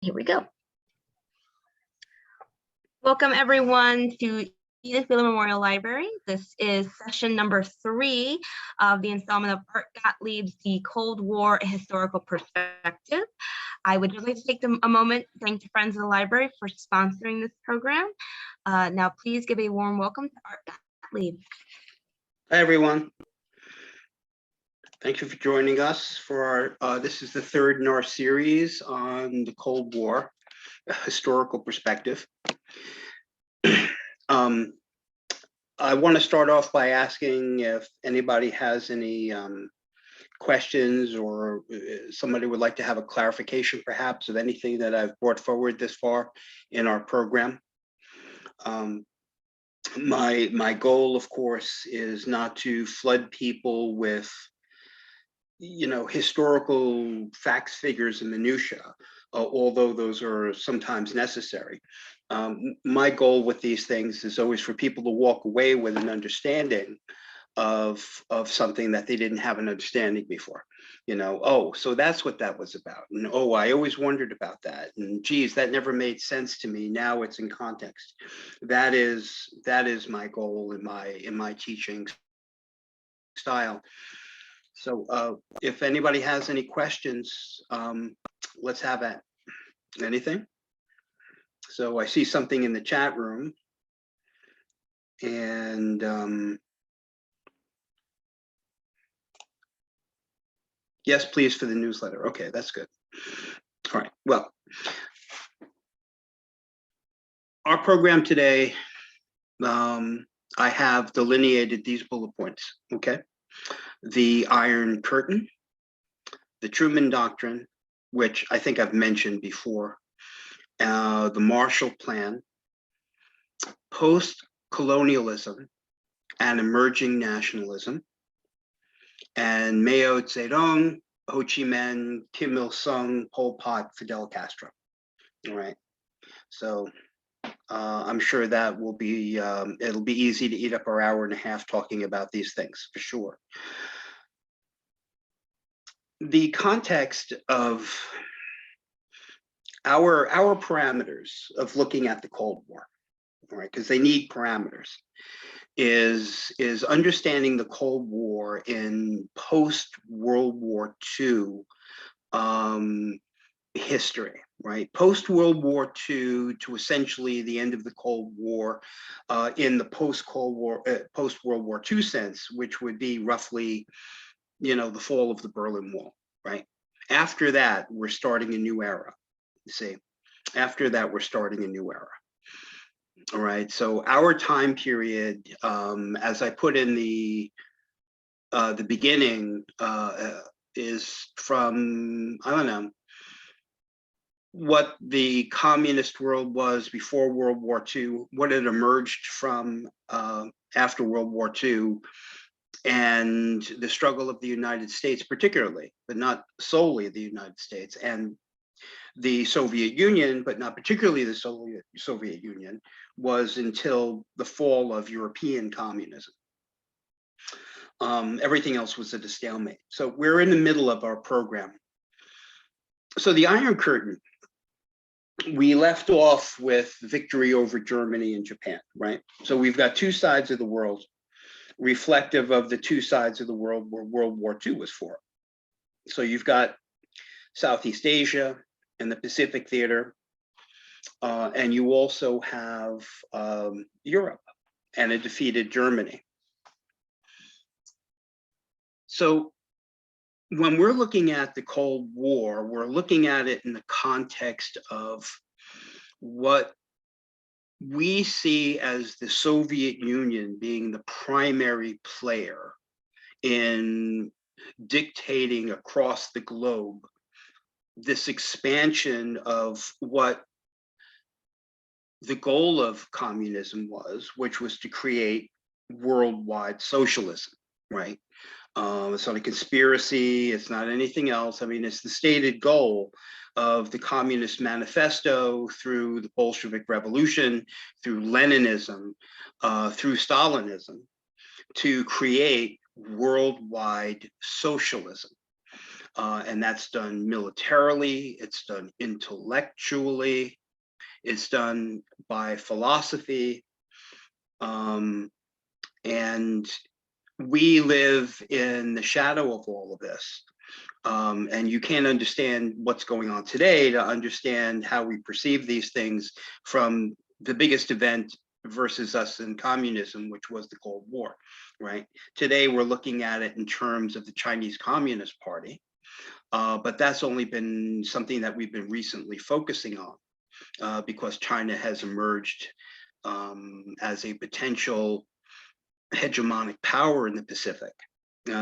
Here we go. Welcome everyone to Edith Wheeler Memorial Library. This is session number 3 of the installment of Art Gottlieb's The Cold War, A Historical Perspective. I would just like to take a moment to thank the Friends of the Library for sponsoring this program. Now please give a warm welcome to Art Gottlieb. Hi everyone. Thank you for joining us for our, this is the third in our series on the Cold War, a historical perspective. I want to start off by asking if anybody has any questions or somebody would like to have a clarification perhaps of anything that I've brought forward this far in our program. My goal, of course, is not to flood people with historical facts, figures, and minutia, although those are sometimes necessary. My goal with these things is always for people to walk away with an understanding of something that they didn't have an understanding before. Oh, so that's what that was about. And oh, I always wondered about that. And geez, that never made sense to me. Now it's in context. That is my goal in my teaching style. So if anybody has any questions, let's have that. Anything? So I see something in the chat room. And yes, please, for the newsletter. Okay, that's good. All right, well, our program today, I have delineated these bullet points, okay? The Iron Curtain, the Truman Doctrine, which I think I've mentioned before, the Marshall Plan, post-colonialism and emerging nationalism, and Mao Zedong, Ho Chi Minh, Kim Il-sung, Pol Pot, Fidel Castro. All right, so I'm sure that will be, it'll be easy to eat up our hour and a half talking about these things, for sure. The context of our parameters of looking at the Cold War, all right, because they need parameters, is understanding the Cold War in post-World War II history, right? Post-World War II to essentially the end of the Cold War, in the post-Cold War, post-World War II sense, which would be roughly, the fall of the Berlin Wall, right? After that, we're starting a new era. You see, after that, we're starting a new era. All right, so our time period, as I put in the beginning, is from, I don't know, what the communist world was before World War II, what it emerged from after World War II, and the struggle of the United States particularly, but not solely the United States, and the Soviet Union, but not particularly the Soviet Union, was until the fall of European communism. Everything else was at a stalemate. So we're in the middle of our program. So the Iron Curtain, we left off with victory over Germany and Japan, right? So we've got two sides of the world, reflective of the two sides of the world where World War II was for. So you've got Southeast Asia and the Pacific Theater, and you also have Europe and a defeated Germany. So when we're looking at the Cold War, we're looking at it in the context of what we see as the Soviet Union being the primary player in dictating across the globe this expansion of what the goal of communism was, which was to create worldwide socialism, right? It's not a conspiracy, it's not anything else. I mean, it's the stated goal of the Communist Manifesto, through the Bolshevik Revolution, through Leninism, through Stalinism, to create worldwide socialism. And that's done militarily, it's done intellectually, it's done by philosophy. And we live in the shadow of all of this. And you can't understand what's going on today to understand how we perceive these things from the biggest event versus us in communism, which was the Cold War, right? Today, we're looking at it in terms of the Chinese Communist Party, but that's only been something that we've been recently focusing on because China has emerged as a potential hegemonic power in the Pacific.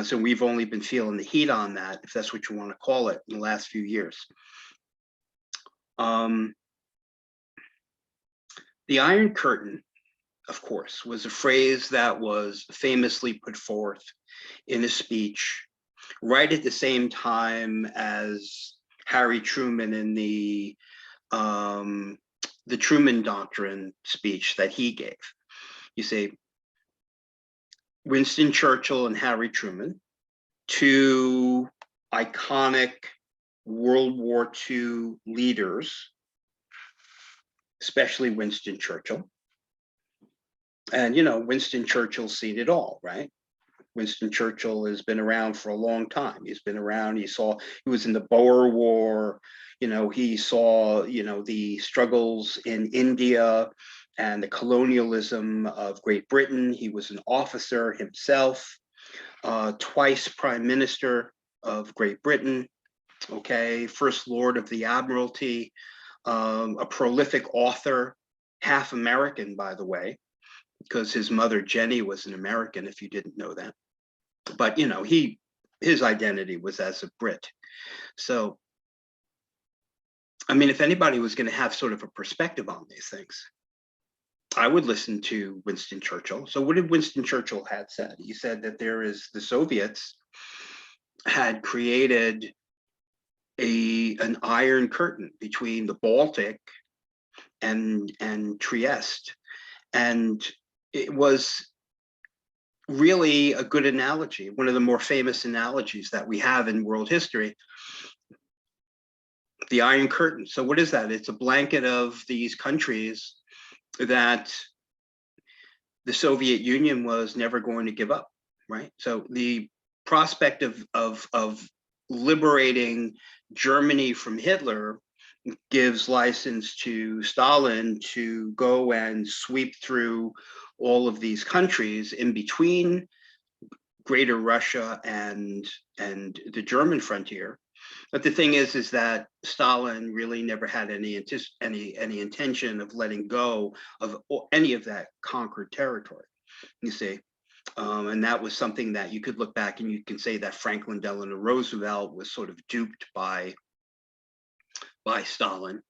So we've only been feeling the heat on that, if that's what you want to call it, in the last few years. The Iron Curtain, of course, was a phrase that was famously put forth in a speech right at the same time as Harry Truman in the Truman Doctrine speech that he gave. You say, Winston Churchill and Harry Truman, two iconic World War II leaders, especially Winston Churchill. And, you know, Winston Churchill's seen it all, right? Winston Churchill has been around for a long time. He's been around, he was in the Boer War, you know, he saw, you know, the struggles in India and the colonialism of Great Britain. He was an officer himself, twice Prime Minister of Great Britain, okay, First Lord of the Admiralty, a prolific author, half American, by the way, because his mother Jenny was an American, if you didn't know that. But, you know, his identity was as a Brit. So, I mean, if anybody was going to have sort of a perspective on these things, I would listen to Winston Churchill. So what did Winston Churchill had said? He said that the Soviets had created an iron curtain between the Baltic and Trieste. And it was really a good analogy, one of the more famous analogies that we have in world history, the Iron Curtain. So what is that? It's a blanket of these countries that the Soviet Union was never going to give up, right? So the prospect of liberating Germany from Hitler gives license to Stalin to go and sweep through all of these countries in between Greater Russia and the German frontier. But the thing is that Stalin really never had any intention of letting go of any of that conquered territory, you see. And that was something that you could look back and you can say that Franklin Delano Roosevelt was sort of duped by Stalin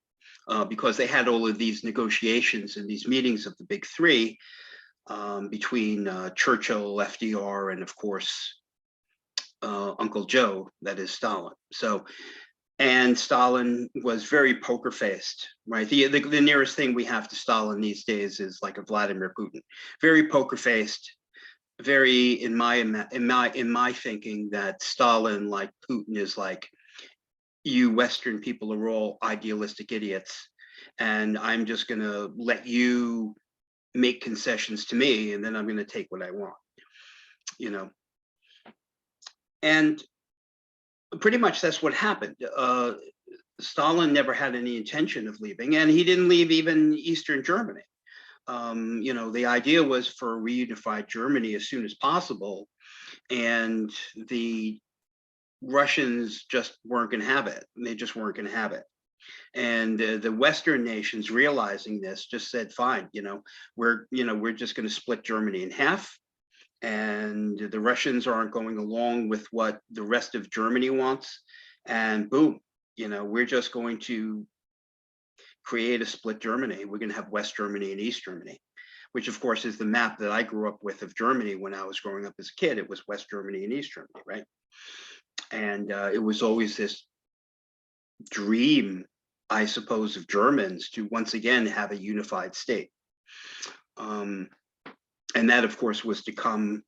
because they had all of these negotiations and these meetings of the big three between Churchill, FDR, and of course, Uncle Joe, that is Stalin. So, and Stalin was very poker faced, right? The nearest thing we have to Stalin these days is like a Vladimir Putin, very poker faced, very in my thinking that Stalin, like Putin, is like, you Western people are all idealistic idiots, and I'm just going to let you make concessions to me, and then I'm going to take what I want, you know. And pretty much that's what happened. Stalin never had any intention of leaving, and he didn't leave even Eastern Germany. You know, the idea was for a reunified Germany as soon as possible, and the Russians just weren't going to have it. They just weren't going to have it. And the Western nations, realizing this, just said, fine, you know, we're just going to split Germany in half. And the Russians aren't going along with what the rest of Germany wants. And boom, you know, we're just going to create a split Germany. We're going to have West Germany and East Germany, which of course is the map that I grew up with of Germany when I was growing up as a kid. It was West Germany and East Germany, right? And it was always this dream, I suppose, of Germans to once again have a unified state. And that, of course, was to come,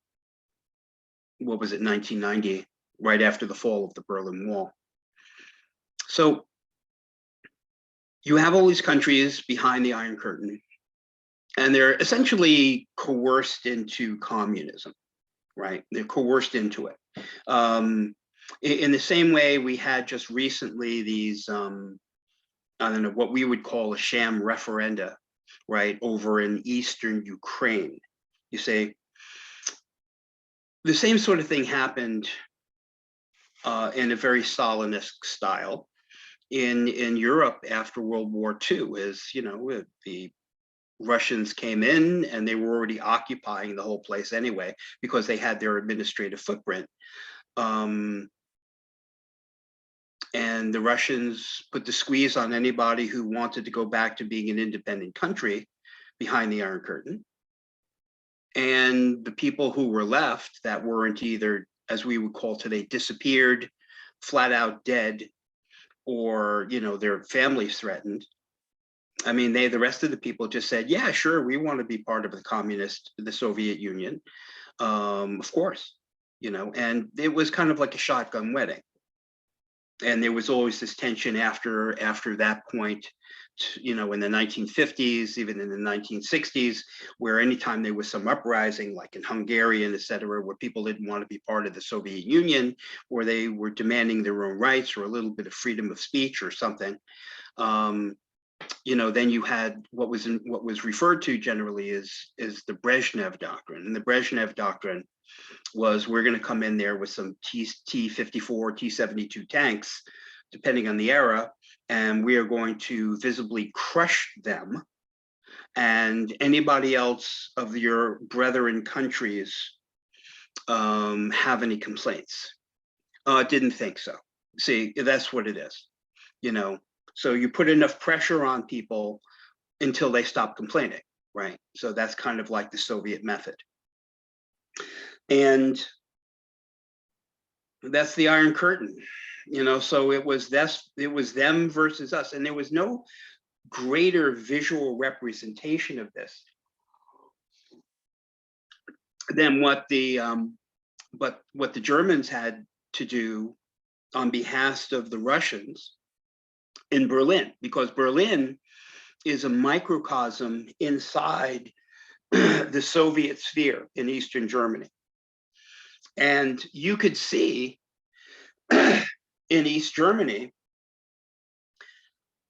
what was it, 1990, right after the fall of the Berlin Wall. So you have all these countries behind the Iron Curtain, and they're essentially coerced into communism, right? They're coerced into it. In the same way, we had just recently these, I don't know, what we would call a sham referenda, right, over in Eastern Ukraine. You say, the same sort of thing happened in a very Stalinist style in Europe after World War II. As you know, the Russians came in and they were already occupying the whole place anyway because they had their administrative footprint. And the Russians put the squeeze on anybody who wanted to go back to being an independent country behind the Iron Curtain. And the people who were left that weren't either, as we would call today, disappeared, flat out dead, or, you know, their families threatened. I mean, the rest of the people just said, yeah, sure, we want to be part of the Soviet Union. Of course, you know, and it was kind of like a shotgun wedding. And there was always this tension after that point, you know, in the 1950s, even in the 1960s, where anytime there was some uprising, like in Hungary and et cetera, where people didn't want to be part of the Soviet Union, or they were demanding their own rights or a little bit of freedom of speech or something, you know, then you had what was referred to generally as the Brezhnev Doctrine. And the Brezhnev Doctrine was, we're going to come in there with some T-54, T-72 tanks, depending on the era, and we are going to visibly crush them. And anybody else of your brethren countries have any complaints? Didn't think so. See, that's what it is, you know. So you put enough pressure on people until they stop complaining, right? So that's kind of like the Soviet method. And that's the Iron Curtain, you know. So it was them versus us, and there was no greater visual representation of this than what the Germans had to do on behalf of the Russians in Berlin, because Berlin is a microcosm inside the Soviet sphere in Eastern Germany. And you could see in East Germany,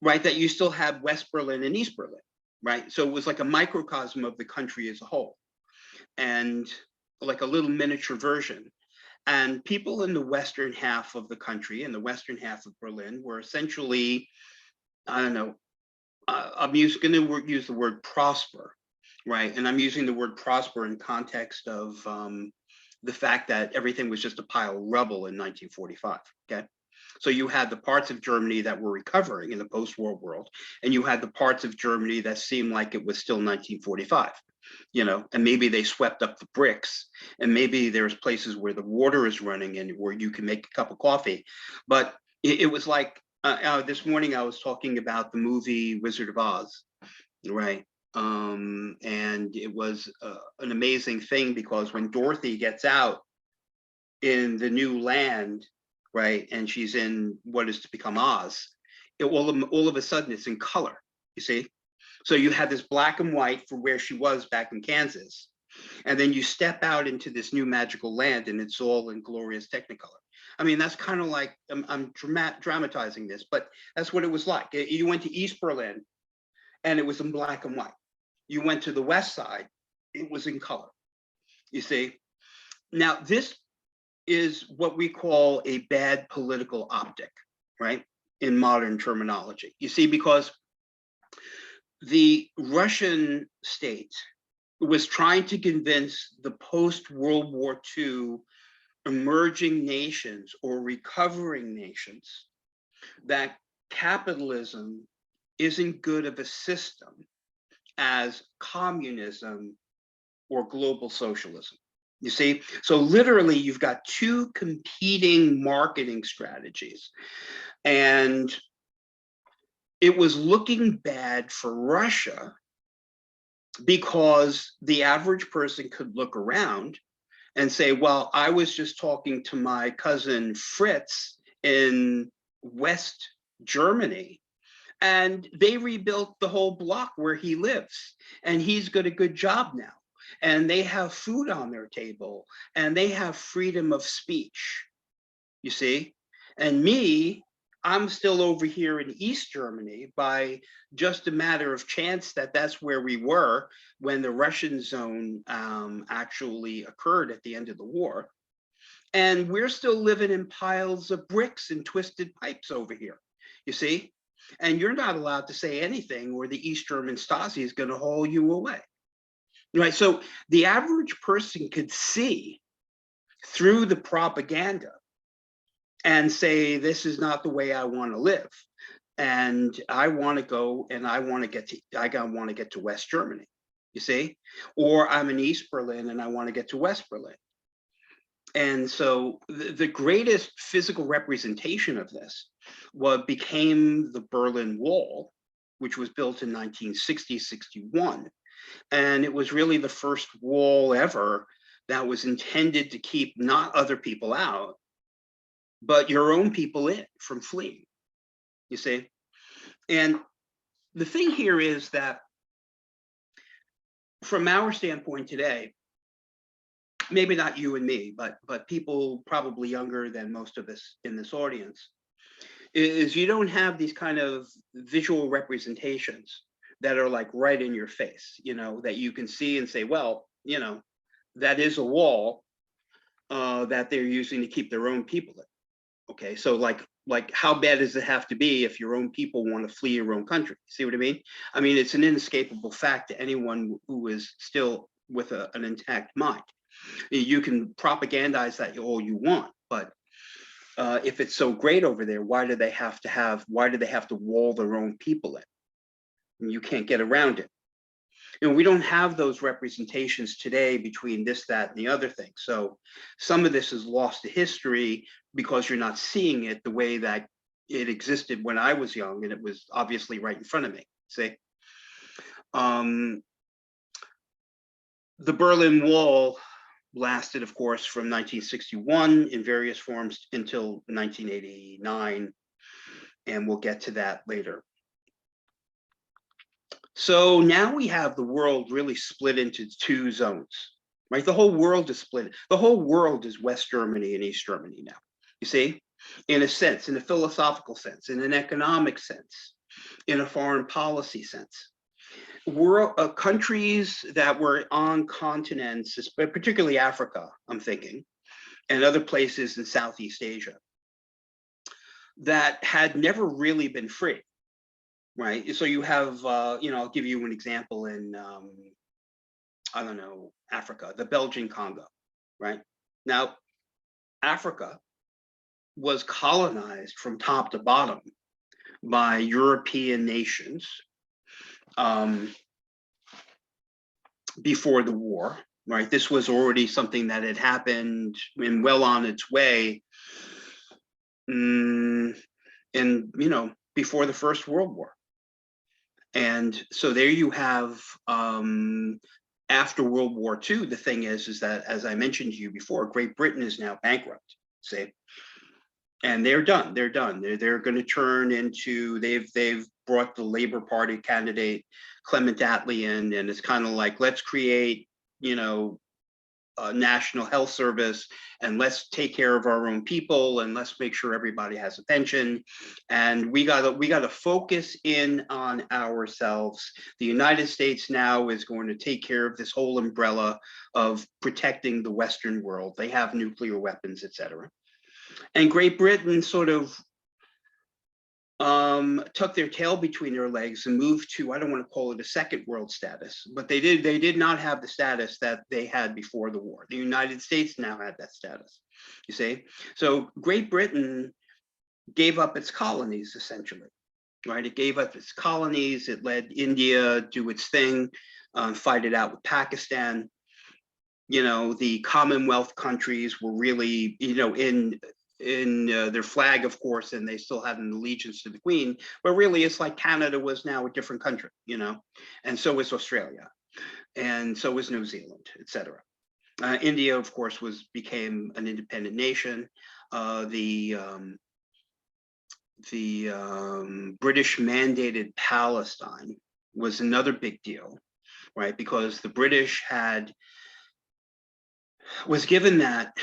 right, that you still have West Berlin and East Berlin, right? So it was like a microcosm of the country as a whole, and like a little miniature version. And people in the western half of the country, in the western half of Berlin, were essentially, I don't know, I'm going to use the word prosper, right? And I'm using the word prosper in context of the fact that everything was just a pile of rubble in 1945, okay? So you had the parts of Germany that were recovering in the post-war world, and you had the parts of Germany that seemed like it was still 1945, you know, and maybe they swept up the bricks, and maybe there's places where the water is running and where you can make a cup of coffee. But it was like, this morning I was talking about the movie Wizard of Oz, right? And it was an amazing thing, because when Dorothy gets out in the new land, right, and she's in what is to become Oz, all of a sudden it's in color, you see? So you had this black and white for where she was back in Kansas, and then you step out into this new magical land and it's all in glorious Technicolor. I mean, that's kind of like, I'm dramatizing this, but that's what it was like. You went to East Berlin and it was in black and white. You went to the West Side, it was in color, you see? Now, this is what we call a bad political optic, right? In modern terminology. You see, because the Russian state was trying to convince the post-World War II emerging nations or recovering nations that capitalism isn't good of a system as communism or global socialism. You see, so literally you've got two competing marketing strategies, and it was looking bad for Russia because the average person could look around and say, well, I was just talking to my cousin Fritz in West Germany, and they rebuilt the whole block where he lives, and he's got a good job now, and they have food on their table, and they have freedom of speech, you see? And me, I'm still over here in East Germany by just a matter of chance that that's where we were when the Russian zone actually occurred at the end of the war. And we're still living in piles of bricks and twisted pipes over here, you see? And you're not allowed to say anything, or the East German Stasi is going to haul you away, right? So the average person could see through the propaganda and say, this is not the way I want to live. And I want to go and I want to get to West Germany, you see? Or I'm in East Berlin and I want to get to West Berlin. And so the greatest physical representation of this became the Berlin Wall, which was built in 1960-61. And it was really the first wall ever that was intended to keep not other people out, but your own people in from fleeing, you see? And the thing here is that from our standpoint today, maybe not you and me, but people probably younger than most of us in this audience, is you don't have these kind of visual representations that are like right in your face, you know, that you can see and say, well, you know, that is a wall that they're using to keep their own people in. Okay, so like how bad does it have to be if your own people want to flee your own country? See what I mean? I mean, it's an inescapable fact to anyone who is still with an intact mind. You can propagandize that all you want, but if it's so great over there, why do they have to wall their own people in? And you can't get around it. You know, we don't have those representations today between this, that, and the other thing. So some of this is lost to history because you're not seeing it the way that it existed when I was young, and it was obviously right in front of me. See, the Berlin Wall lasted, of course, from 1961 in various forms until 1989, and we'll get to that later. So now we have the world really split into two zones, right? The whole world is split. The whole world is West Germany and East Germany now, you see? In a sense, in a philosophical sense, in an economic sense, in a foreign policy sense. Countries that were on continents, particularly Africa, I'm thinking, and other places in Southeast Asia, that had never really been free, right? So you have, you know, I'll give you an example in, I don't know, Africa, the Belgian Congo, right? Now, Africa was colonized from top to bottom by European nations before the war, right? This was already something that had happened and well on its way, and you know, before the First World War. And so there you have, after World War II, the thing is that, as I mentioned to you before, Great Britain is now bankrupt, see? And they're done. They're done. They're going to turn into, they've brought the Labour Party candidate Clement Attlee in, and it's kind of like, let's create, you know, a national health service, and let's take care of our own people, and let's make sure everybody has a pension, and we gotta focus in on ourselves. The United States now is going to take care of this whole umbrella of protecting the Western world. They have nuclear weapons, etc. And Great Britain sort of took their tail between their legs and moved to, I don't want to call it a second world status, but they did not have the status that they had before the war. The United States now had that status, you see? So Great Britain gave up its colonies, essentially, right? It gave up its colonies. It let India do its thing, fight it out with Pakistan. You know, the Commonwealth countries were really, you know, in their flag, of course, and they still had an allegiance to the Queen, but really it's like Canada was now a different country, you know, and so is Australia, and so is New Zealand, etc. India, of course, became an independent nation. The British mandated Palestine was another big deal, right? Because the British was given that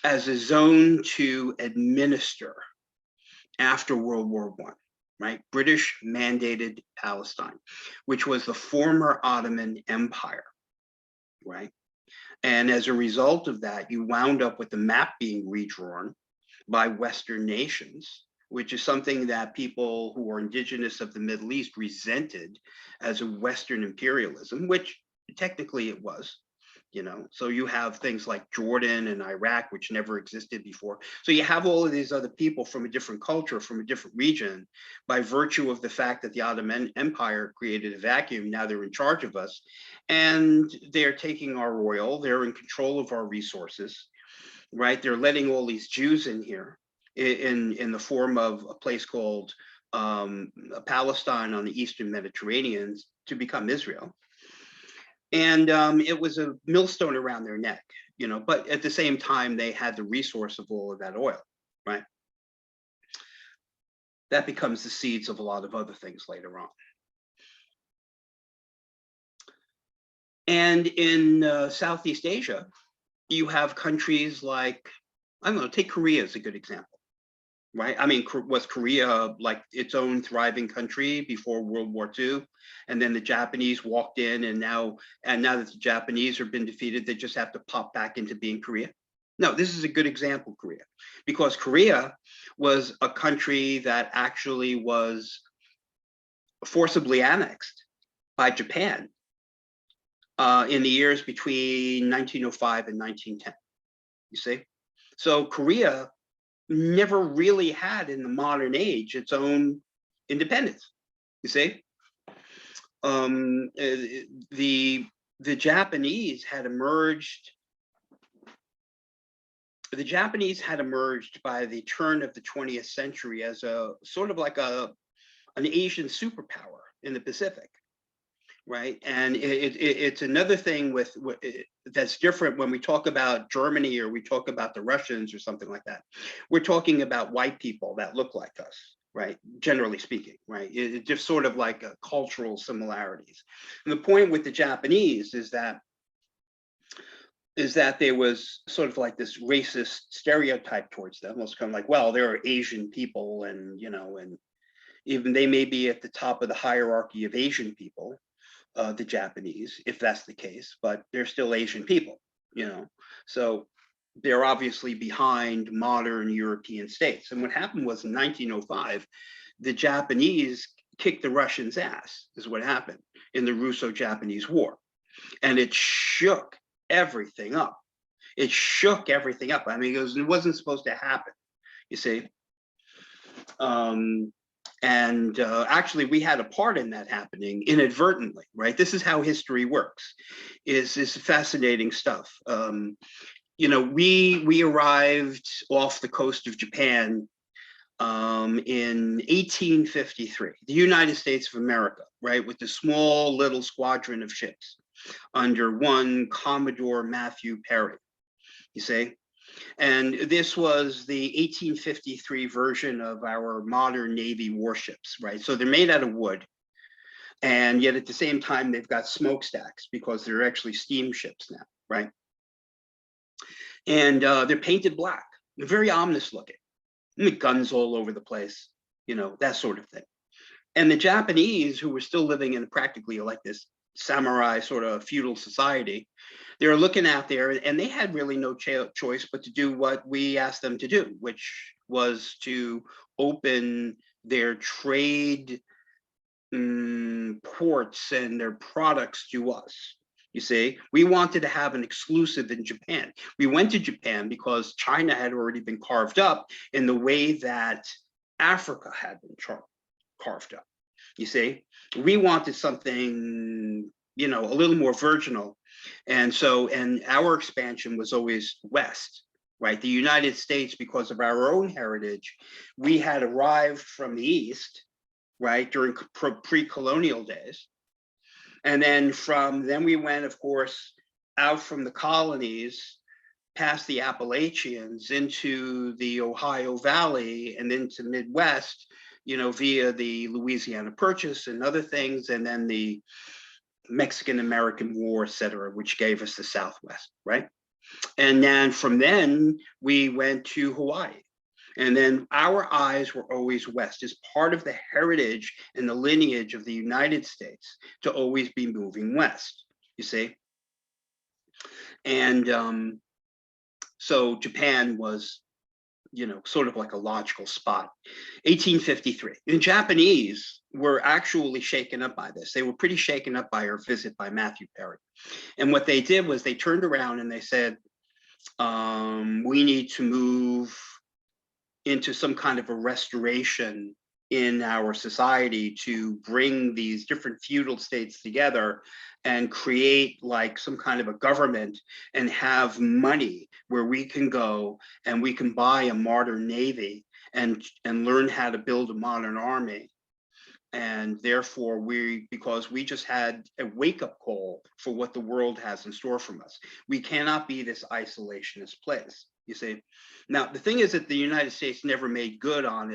as a zone to administer after World War I, right? British mandated Palestine, which was the former Ottoman Empire, right? And as a result of that, you wound up with the map being redrawn by Western nations, which is something that people who are indigenous of the Middle East resented as a Western imperialism, which technically it was. So you have things like Jordan and Iraq, which never existed before. So you have all of these other people from a different culture, from a different region, by virtue of the fact that the Ottoman Empire created a vacuum. Now they're in charge of us, and they're taking our oil. They're in control of our resources, right? They're letting all these Jews in here in the form of a place called Palestine on the Eastern Mediterranean to become Israel. And it was a millstone around their neck, but at the same time, they had the resource of all of that oil, right? That becomes the seeds of a lot of other things later on. And in Southeast Asia, you have countries like, I don't know, take Korea as a good example. Right? I mean, was Korea like its own thriving country before World War II? And then the Japanese walked in, and now that the Japanese have been defeated, they just have to pop back into being Korea? No, this is a good example, Korea, because Korea was a country that actually was forcibly annexed by Japan in the years between 1905 and 1910. You see? So Korea never really had in the modern age its own independence. You see, the Japanese had emerged. The Japanese had emerged by the turn of the 20th century as a sort of like an Asian superpower in the Pacific, right? And it's another thing that's different when we talk about Germany or we talk about the Russians or something like that. We're talking about white people that look like us, right? Generally speaking, right? It's just sort of like cultural similarities. And the point with the Japanese is that there was sort of like this racist stereotype towards them. It's kind of like, well, they're Asian people, and and even they may be at the top of the hierarchy of Asian people, the Japanese, if that's the case, but they're still Asian people, So they're obviously behind modern European states. And what happened was in 1905, the Japanese kicked the Russians' ass, is what happened in the Russo-Japanese War. And it shook everything up. It shook everything up. I mean, it wasn't supposed to happen, you see. And actually, we had a part in that happening inadvertently, right? This is how history works. Is fascinating stuff. We arrived off the coast of Japan in 1853, the United States of America, right, with the small little squadron of ships under one Commodore Matthew Perry. You see. And this was the 1853 version of our modern Navy warships, right? So they're made out of wood. And yet at the same time, they've got smokestacks because they're actually steamships now, right? And they're painted black. They're very ominous looking. And the guns all over the place, that sort of thing. And the Japanese, who were still living in practically like this samurai sort of feudal society, they were looking out there, and they had really no choice but to do what we asked them to do, which was to open their trade ports and their products to us. You see, we wanted to have an exclusive in Japan. We went to Japan because China had already been carved up in the way that Africa had been carved up. You see, we wanted something, a little more virginal. And our expansion was always west, right? The United States, because of our own heritage, we had arrived from the east, right, during pre-colonial days. And then we went, of course, out from the colonies, past the Appalachians into the Ohio Valley and into Midwest, via the Louisiana Purchase and other things, and then the Mexican-American War, et cetera, which gave us the Southwest, right? And then from then we went to Hawaii. And then our eyes were always west, as part of the heritage and the lineage of the United States to always be moving west, you see? And so Japan was, sort of like a logical spot. 1853. The Japanese were actually shaken up by this. They were pretty shaken up by our visit by Matthew Perry. And what they did was they turned around and they said, we need to move into some kind of a restoration in our society to bring these different feudal states together and create like some kind of a government and have money where we can go and we can buy a modern navy and learn how to build a modern army. And therefore because we just had a wake-up call for what the world has in store from us. We cannot be this isolationist place, you see. Now, the thing is that the United States never made good on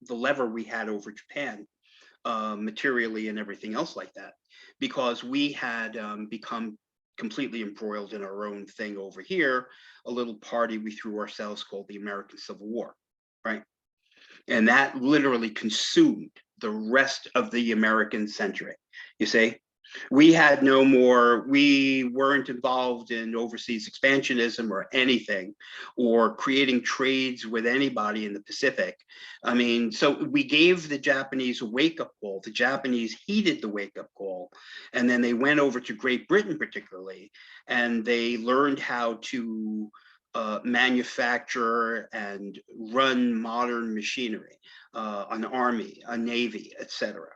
the lever we had over Japan, materially and everything else like that, because we had become completely embroiled in our own thing over here, a little party we threw ourselves called the American Civil War, right? And that literally consumed the rest of the American century, you see? We had no more, we weren't involved in overseas expansionism or anything, or creating trades with anybody in the Pacific. I mean, so we gave the Japanese a wake-up call. The Japanese heeded the wake-up call, and then they went over to Great Britain particularly, and they learned how to manufacture and run modern machinery, an army, a navy, etc.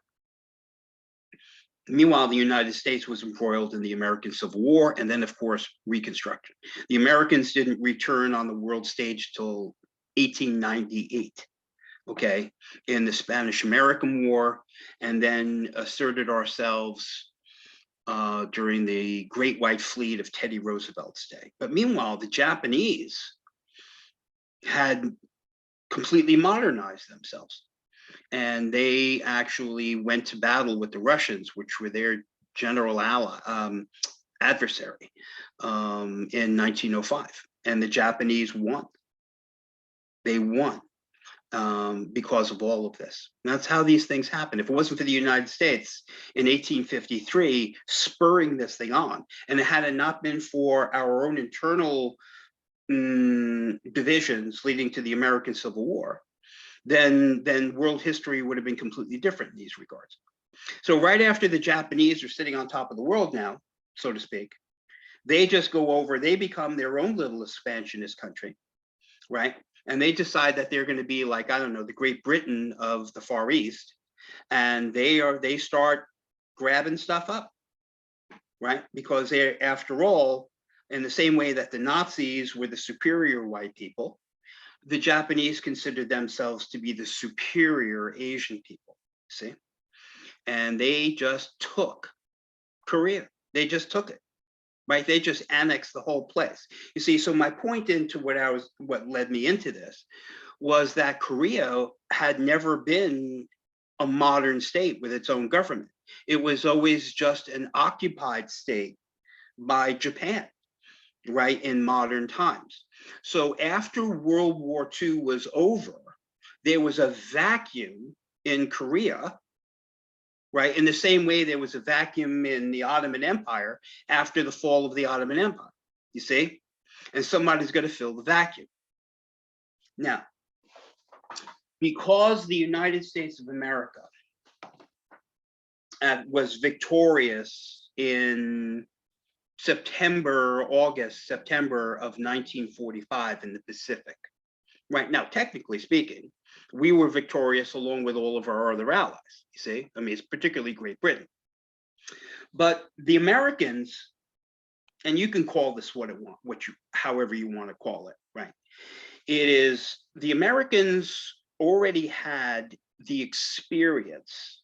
Meanwhile, the United States was embroiled in the American Civil War, and then, of course, Reconstruction. The Americans didn't return on the world stage till 1898, okay, in the Spanish-American War, and then asserted ourselves during the Great White Fleet of Teddy Roosevelt's day. But meanwhile, the Japanese had completely modernized themselves. And they actually went to battle with the Russians, which were their general adversary, in 1905. And the Japanese won. They won because of all of this. And that's how these things happen. If it wasn't for the United States in 1853 spurring this thing on, and had it not been for our own internal divisions leading to the American Civil War, then world history would have been completely different in these regards. So right after the Japanese are sitting on top of the world now, so to speak, they just go over, they become their own little expansionist country, right? And they decide that they're going to be like, I don't know, the Great Britain of the Far East, and they start grabbing stuff up, right? Because they're, after all, in the same way that the Nazis were the superior white people, the Japanese considered themselves to be the superior Asian people, see? And they just took Korea. They just took it, right? They just annexed the whole place. You see, so my point into what led me into this was that Korea had never been a modern state with its own government. It was always just an occupied state by Japan, right, in modern times. So after World War II was over, there was a vacuum in Korea, right? In the same way there was a vacuum in the Ottoman Empire after the fall of the Ottoman Empire, you see? And somebody's going to fill the vacuum. Now, because the United States of America was victorious in September of 1945 in the Pacific. Right now, technically speaking, we were victorious along with all of our other allies, you see? I mean, it's particularly Great Britain. But the Americans, and you can call this however you want to call it, right? It is, the Americans already had the experience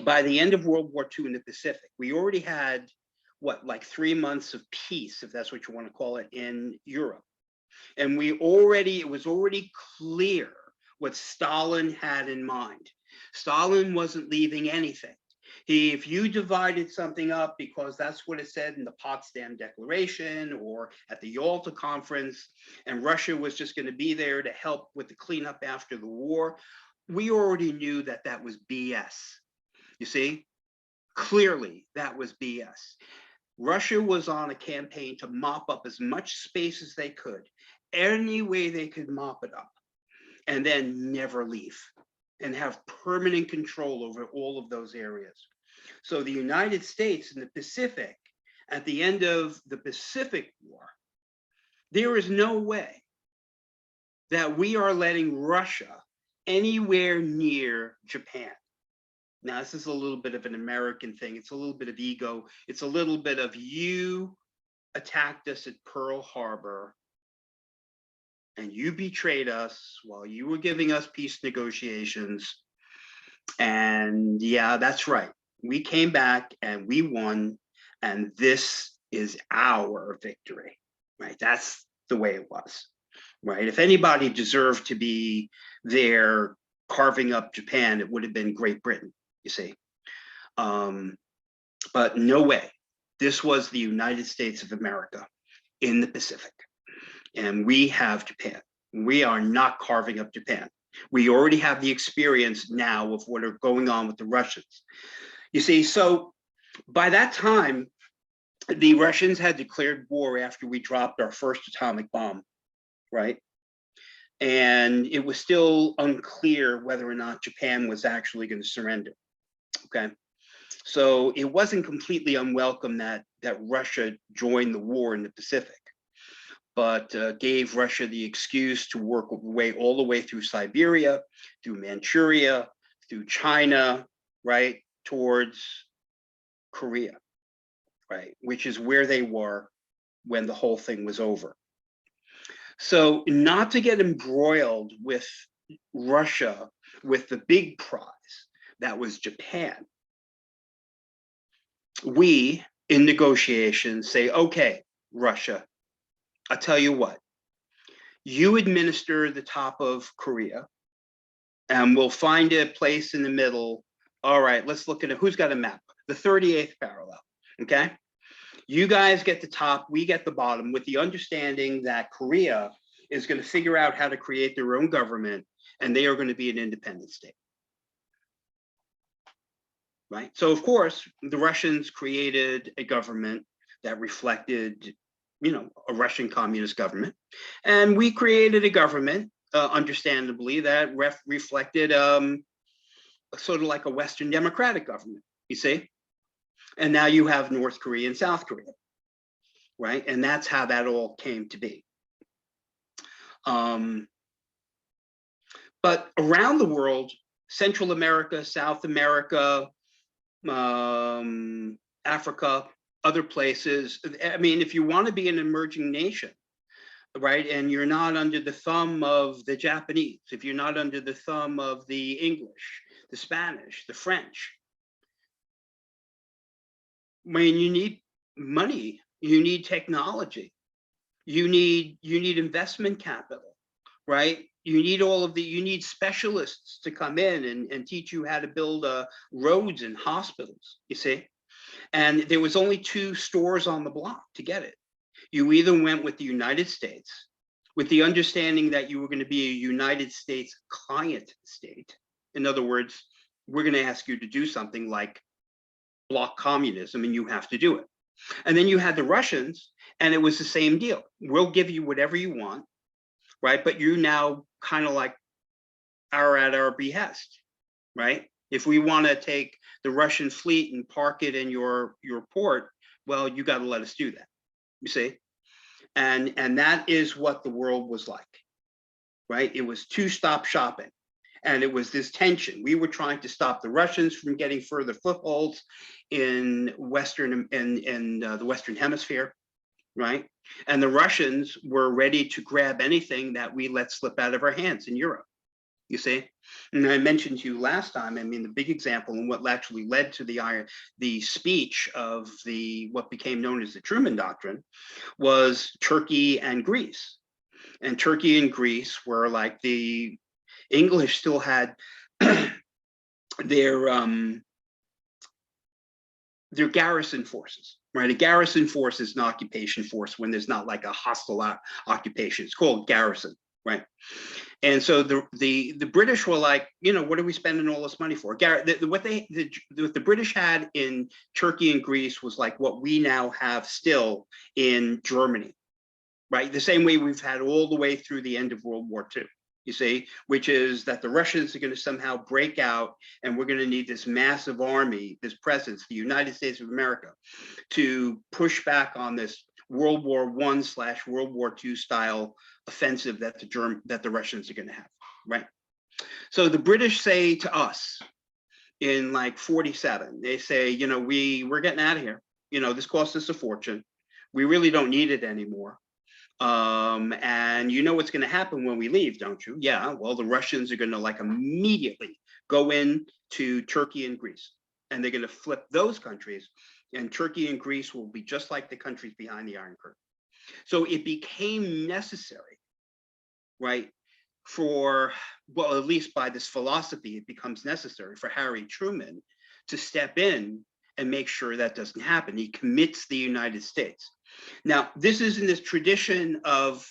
by the end of World War II in the Pacific. We already had what, like 3 months of peace, if that's what you want to call it, in Europe. And it was already clear what Stalin had in mind. Stalin wasn't leaving anything. If you divided something up because that's what it said in the Potsdam Declaration or at the Yalta Conference, and Russia was just going to be there to help with the cleanup after the war, we already knew that that was BS. You see, clearly that was BS. Russia was on a campaign to mop up as much space as they could, any way they could mop it up, and then never leave and have permanent control over all of those areas. So the United States in the Pacific, at the end of the Pacific War, there is no way that we are letting Russia anywhere near Japan. Now, this is a little bit of an American thing. It's a little bit of ego. It's a little bit of, you attacked us at Pearl Harbor and you betrayed us while you were giving us peace negotiations. And yeah, that's right. We came back and we won, and this is our victory, right? That's the way it was, right? If anybody deserved to be there carving up Japan, it would have been Great Britain, you see. But no way. This was the United States of America in the Pacific. And we have Japan. We are not carving up Japan. We already have the experience now of what are going on with the Russians. You see, so by that time, the Russians had declared war after we dropped our first atomic bomb, right? And it was still unclear whether or not Japan was actually going to surrender, okay? So it wasn't completely unwelcome that Russia joined the war in the Pacific, but gave Russia the excuse to work all the way through Siberia, through Manchuria, through China, right, towards Korea, right, which is where they were when the whole thing was over. So not to get embroiled with Russia, with the big prize, that was Japan, we, in negotiations, say, okay, Russia, I'll tell you what, you administer the top of Korea, and we'll find a place in the middle. All right, let's look at it. Who's got a map? The 38th parallel, okay? You guys get the top, we get the bottom, with the understanding that Korea is going to figure out how to create their own government, and they are going to be an independent state. Right? So of course, the Russians created a government that reflected, you know, a Russian communist government. And we created a government, understandably, that reflected sort of like a Western democratic government, you see? And now you have North Korea and South Korea, right? And that's how that all came to be. But around the world, Central America, South America, Africa, other places. I mean, if you want to be an emerging nation, right, and you're not under the thumb of the Japanese, if you're not under the thumb of the English, the Spanish, the French, I mean, you need money, you need technology, you need investment capital, right? You need you need specialists to come in and teach you how to build roads and hospitals, you see? And there was only 2 stores on the block to get it. You either went with the United States, with the understanding that you were going to be a United States client state. In other words, we're going to ask you to do something like block communism, and you have to do it. And then you had the Russians, and it was the same deal. We'll give you whatever you want, right? But you now kind of like are at our behest, right? If we want to take the Russian fleet and park it in your port, well, you got to let us do that, you see? And that is what the world was like, right? It was two-stop shopping. And it was this tension. We were trying to stop the Russians from getting further footholds in the Western Hemisphere, right? And the Russians were ready to grab anything that we let slip out of our hands in Europe, You see, and I mentioned to you last time, I mean, the big example and what actually led to the speech of what became known as the Truman Doctrine was Turkey and Greece. And Turkey and Greece were like the English still had their garrison forces, right? A garrison force is an occupation force when there's not like a hostile occupation. It's called garrison, right? And so the British were like, you know, what are we spending all this money for? What the British had in Turkey and Greece was like what we now have still in Germany, right? The same way we've had all the way through the end of World War II, you see, which is that the Russians are going to somehow break out and we're going to need this massive army, this presence, the United States of America, to push back on this World War I/World War II style offensive that the Russians are going to have, right? So the British say to us in like 47, they say, you know, we're getting out of here. You know, this cost us a fortune. We really don't need it anymore. And you know what's going to happen when we leave, don't you? Yeah, well, the Russians are going to like immediately go into Turkey and Greece, and they're going to flip those countries, and Turkey and Greece will be just like the countries behind the Iron Curtain. So it became necessary, right, well, at least by this philosophy, it becomes necessary for Harry Truman to step in and make sure that doesn't happen. He commits the United States. Now, this is in this tradition of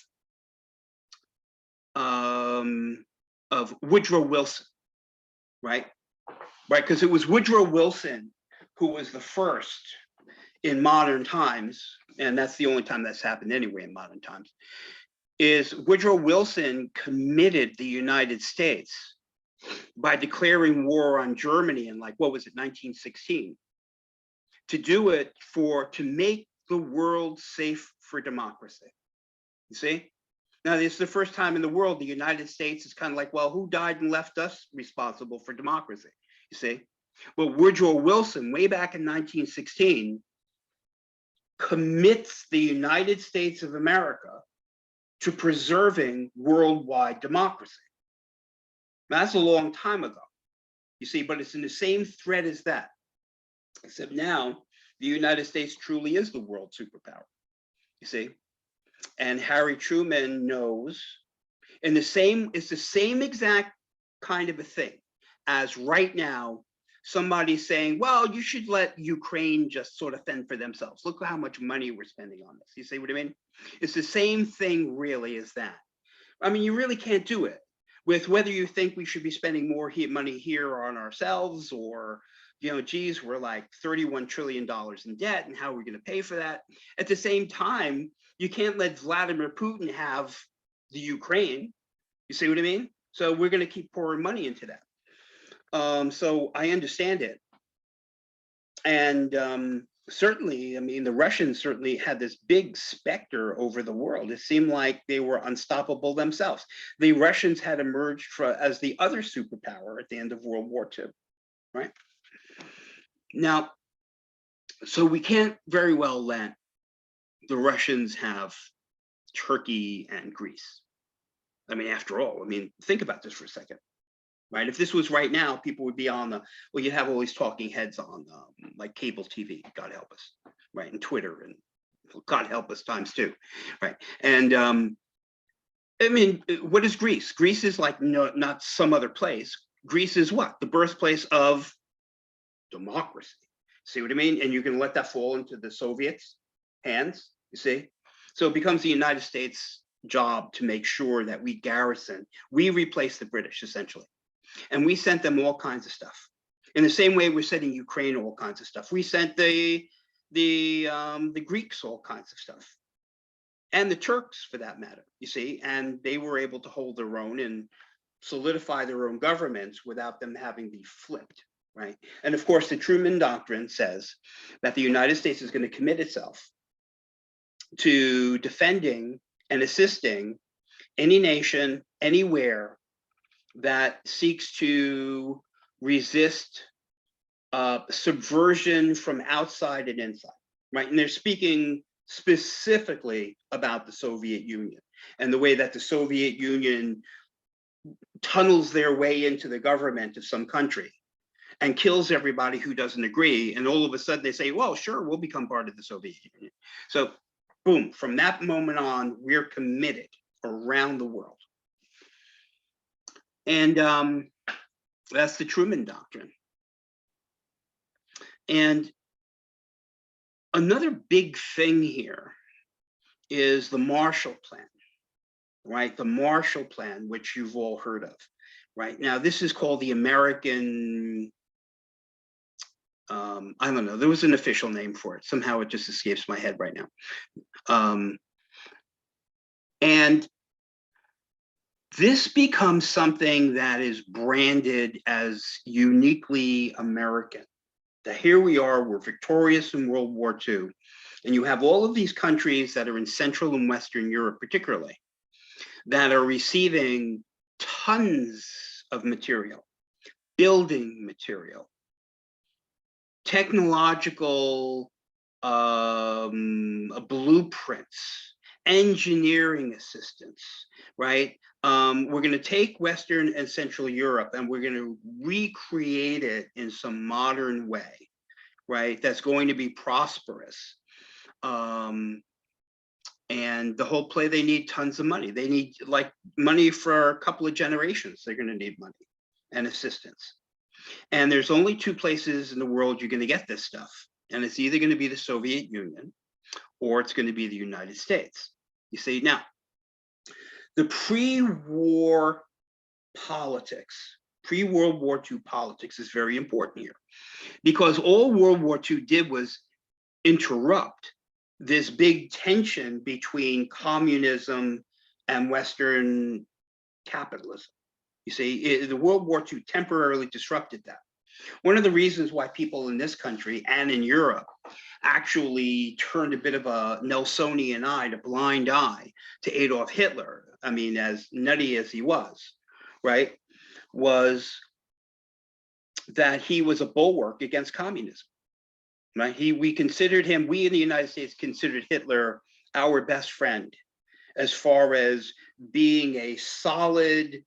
Woodrow Wilson, right? Right, because it was Woodrow Wilson who was the first in modern times, and that's the only time that's happened anyway in modern times, is Woodrow Wilson committed the United States by declaring war on Germany in, like, what was it, 1916, to do it to make the world safe for democracy. You see? Now, this is the first time in the world the United States is kind of like, well, who died and left us responsible for democracy? You see? Well, Woodrow Wilson, way back in 1916, commits the United States of America to preserving worldwide democracy. Now, that's a long time ago, you see, but it's in the same thread as that, except now the United States truly is the world superpower, you see. And Harry Truman knows, and it's the same exact kind of a thing as right now somebody saying, well, you should let Ukraine just sort of fend for themselves. Look how much money we're spending on this. You see what I mean? It's the same thing really as that. I mean, you really can't do it with whether you think we should be spending more money here on ourselves, or, you know, geez, we're like $31 trillion in debt and how are we going to pay for that? At the same time, you can't let Vladimir Putin have the Ukraine. You see what I mean? So we're going to keep pouring money into that. So I understand it. And certainly, I mean, the Russians certainly had this big specter over the world. It seemed like they were unstoppable themselves. The Russians had emerged as the other superpower at the end of World War II, right? Now, so we can't very well let the Russians have Turkey and Greece. I mean, after all, I mean, think about this for a second. Right, if this was right now, people would be on well, you'd have all these talking heads on like cable TV, God help us, right, and Twitter, and God help us ×2, right? And I mean, what is Greece? Greece is like, not some other place. Greece is what? The birthplace of democracy. See what I mean? And you can let that fall into the Soviets' hands, you see? So it becomes the United States' job to make sure that we replace the British, essentially. And we sent them all kinds of stuff. In the same way we're sending Ukraine all kinds of stuff. We sent the Greeks all kinds of stuff, and the Turks for that matter, you see, and they were able to hold their own and solidify their own governments without them having to be flipped, right? And of course, the Truman Doctrine says that the United States is going to commit itself to defending and assisting any nation, anywhere, that seeks to resist subversion from outside and inside, right? And they're speaking specifically about the Soviet Union and the way that the Soviet Union tunnels their way into the government of some country and kills everybody who doesn't agree. And all of a sudden they say, well, sure, we'll become part of the Soviet Union. So boom, from that moment on, we're committed around the world. And that's the Truman Doctrine. And another big thing here is the Marshall Plan, right? The Marshall Plan, which you've all heard of, right? Now, this is called the American, I don't know, there was an official name for it. Somehow it just escapes my head right now. And this becomes something that is branded as uniquely American. That here we are, we're victorious in World War II, and you have all of these countries that are in Central and Western Europe particularly, that are receiving tons of material, building material, technological blueprints, engineering assistance, right? We're going to take Western and Central Europe and we're going to recreate it in some modern way, right? That's going to be prosperous. And the whole play, they need tons of money. They need like money for a couple of generations. They're going to need money and assistance. And there's only two places in the world you're going to get this stuff. And it's either going to be the Soviet Union or it's going to be the United States. You see, now, the pre-war politics, pre-World War II politics is very important here because all World War II did was interrupt this big tension between communism and Western capitalism. You see, the World War II temporarily disrupted that. One of the reasons why people in this country and in Europe actually turned a bit of a Nelsonian eye, a blind eye to Adolf Hitler, I mean, as nutty as he was, right, was that he was a bulwark against communism, right? We considered him, we in the United States considered Hitler our best friend as far as being a solid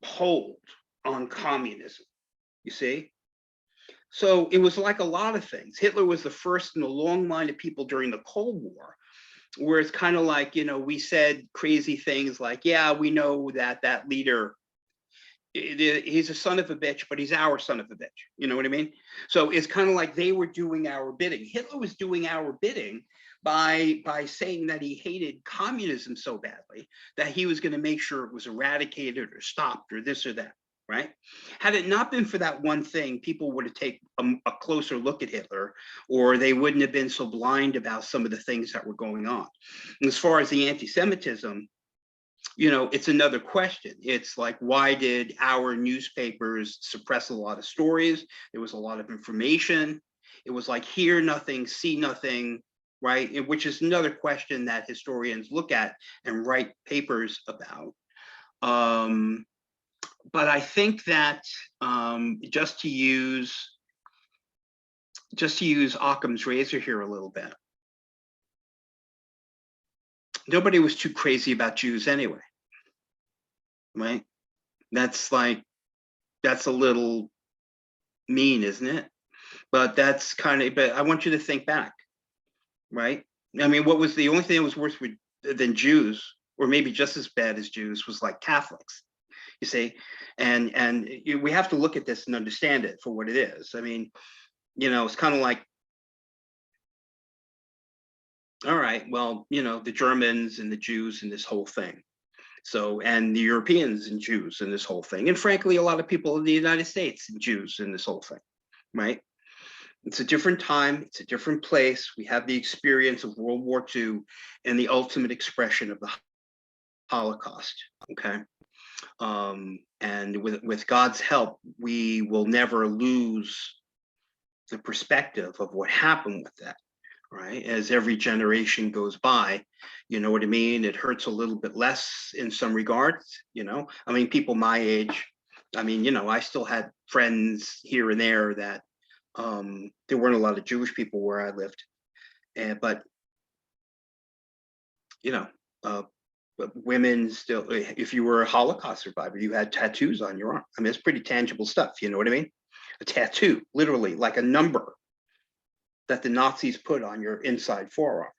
hold on communism. You see? So it was like a lot of things. Hitler was the first in a long line of people during the Cold War, where it's kind of like, you know, we said crazy things like, yeah, we know that that leader, he's a son of a bitch, but he's our son of a bitch. You know what I mean? So it's kind of like they were doing our bidding. Hitler was doing our bidding by saying that he hated communism so badly that he was going to make sure it was eradicated or stopped or this or that. Right? Had it not been for that one thing, people would have taken a closer look at Hitler, or they wouldn't have been so blind about some of the things that were going on. And as far as the anti-Semitism, you know, it's another question. It's like, why did our newspapers suppress a lot of stories? There was a lot of information. It was like hear nothing, see nothing, right? Which is another question that historians look at and write papers about. But I think that just to use Occam's razor here a little bit, nobody was too crazy about Jews anyway, right? That's a little mean, isn't it? But that's kind of, but I want you to think back, right? I mean, what was the only thing that was worse than Jews, or maybe just as bad as Jews, was like Catholics. You see, and we have to look at this and understand it for what it is. I mean, you know, it's kind of like, all right, well, you know, the Germans and the Jews and this whole thing. So, and the Europeans and Jews and this whole thing. And frankly, a lot of people in the United States and Jews in this whole thing, right? It's a different time. It's a different place. We have the experience of World War II and the ultimate expression of the Holocaust, okay? And with God's help, we will never lose the perspective of what happened with that, right? As every generation goes by, you know what I mean? It hurts a little bit less in some regards, you know? I mean, people my age, I mean, you know, I still had friends here and there that there weren't a lot of Jewish people where I lived. But, you know, But women still, if you were a Holocaust survivor, you had tattoos on your arm. I mean, it's pretty tangible stuff. You know what I mean? A tattoo, literally like a number that the Nazis put on your inside forearm.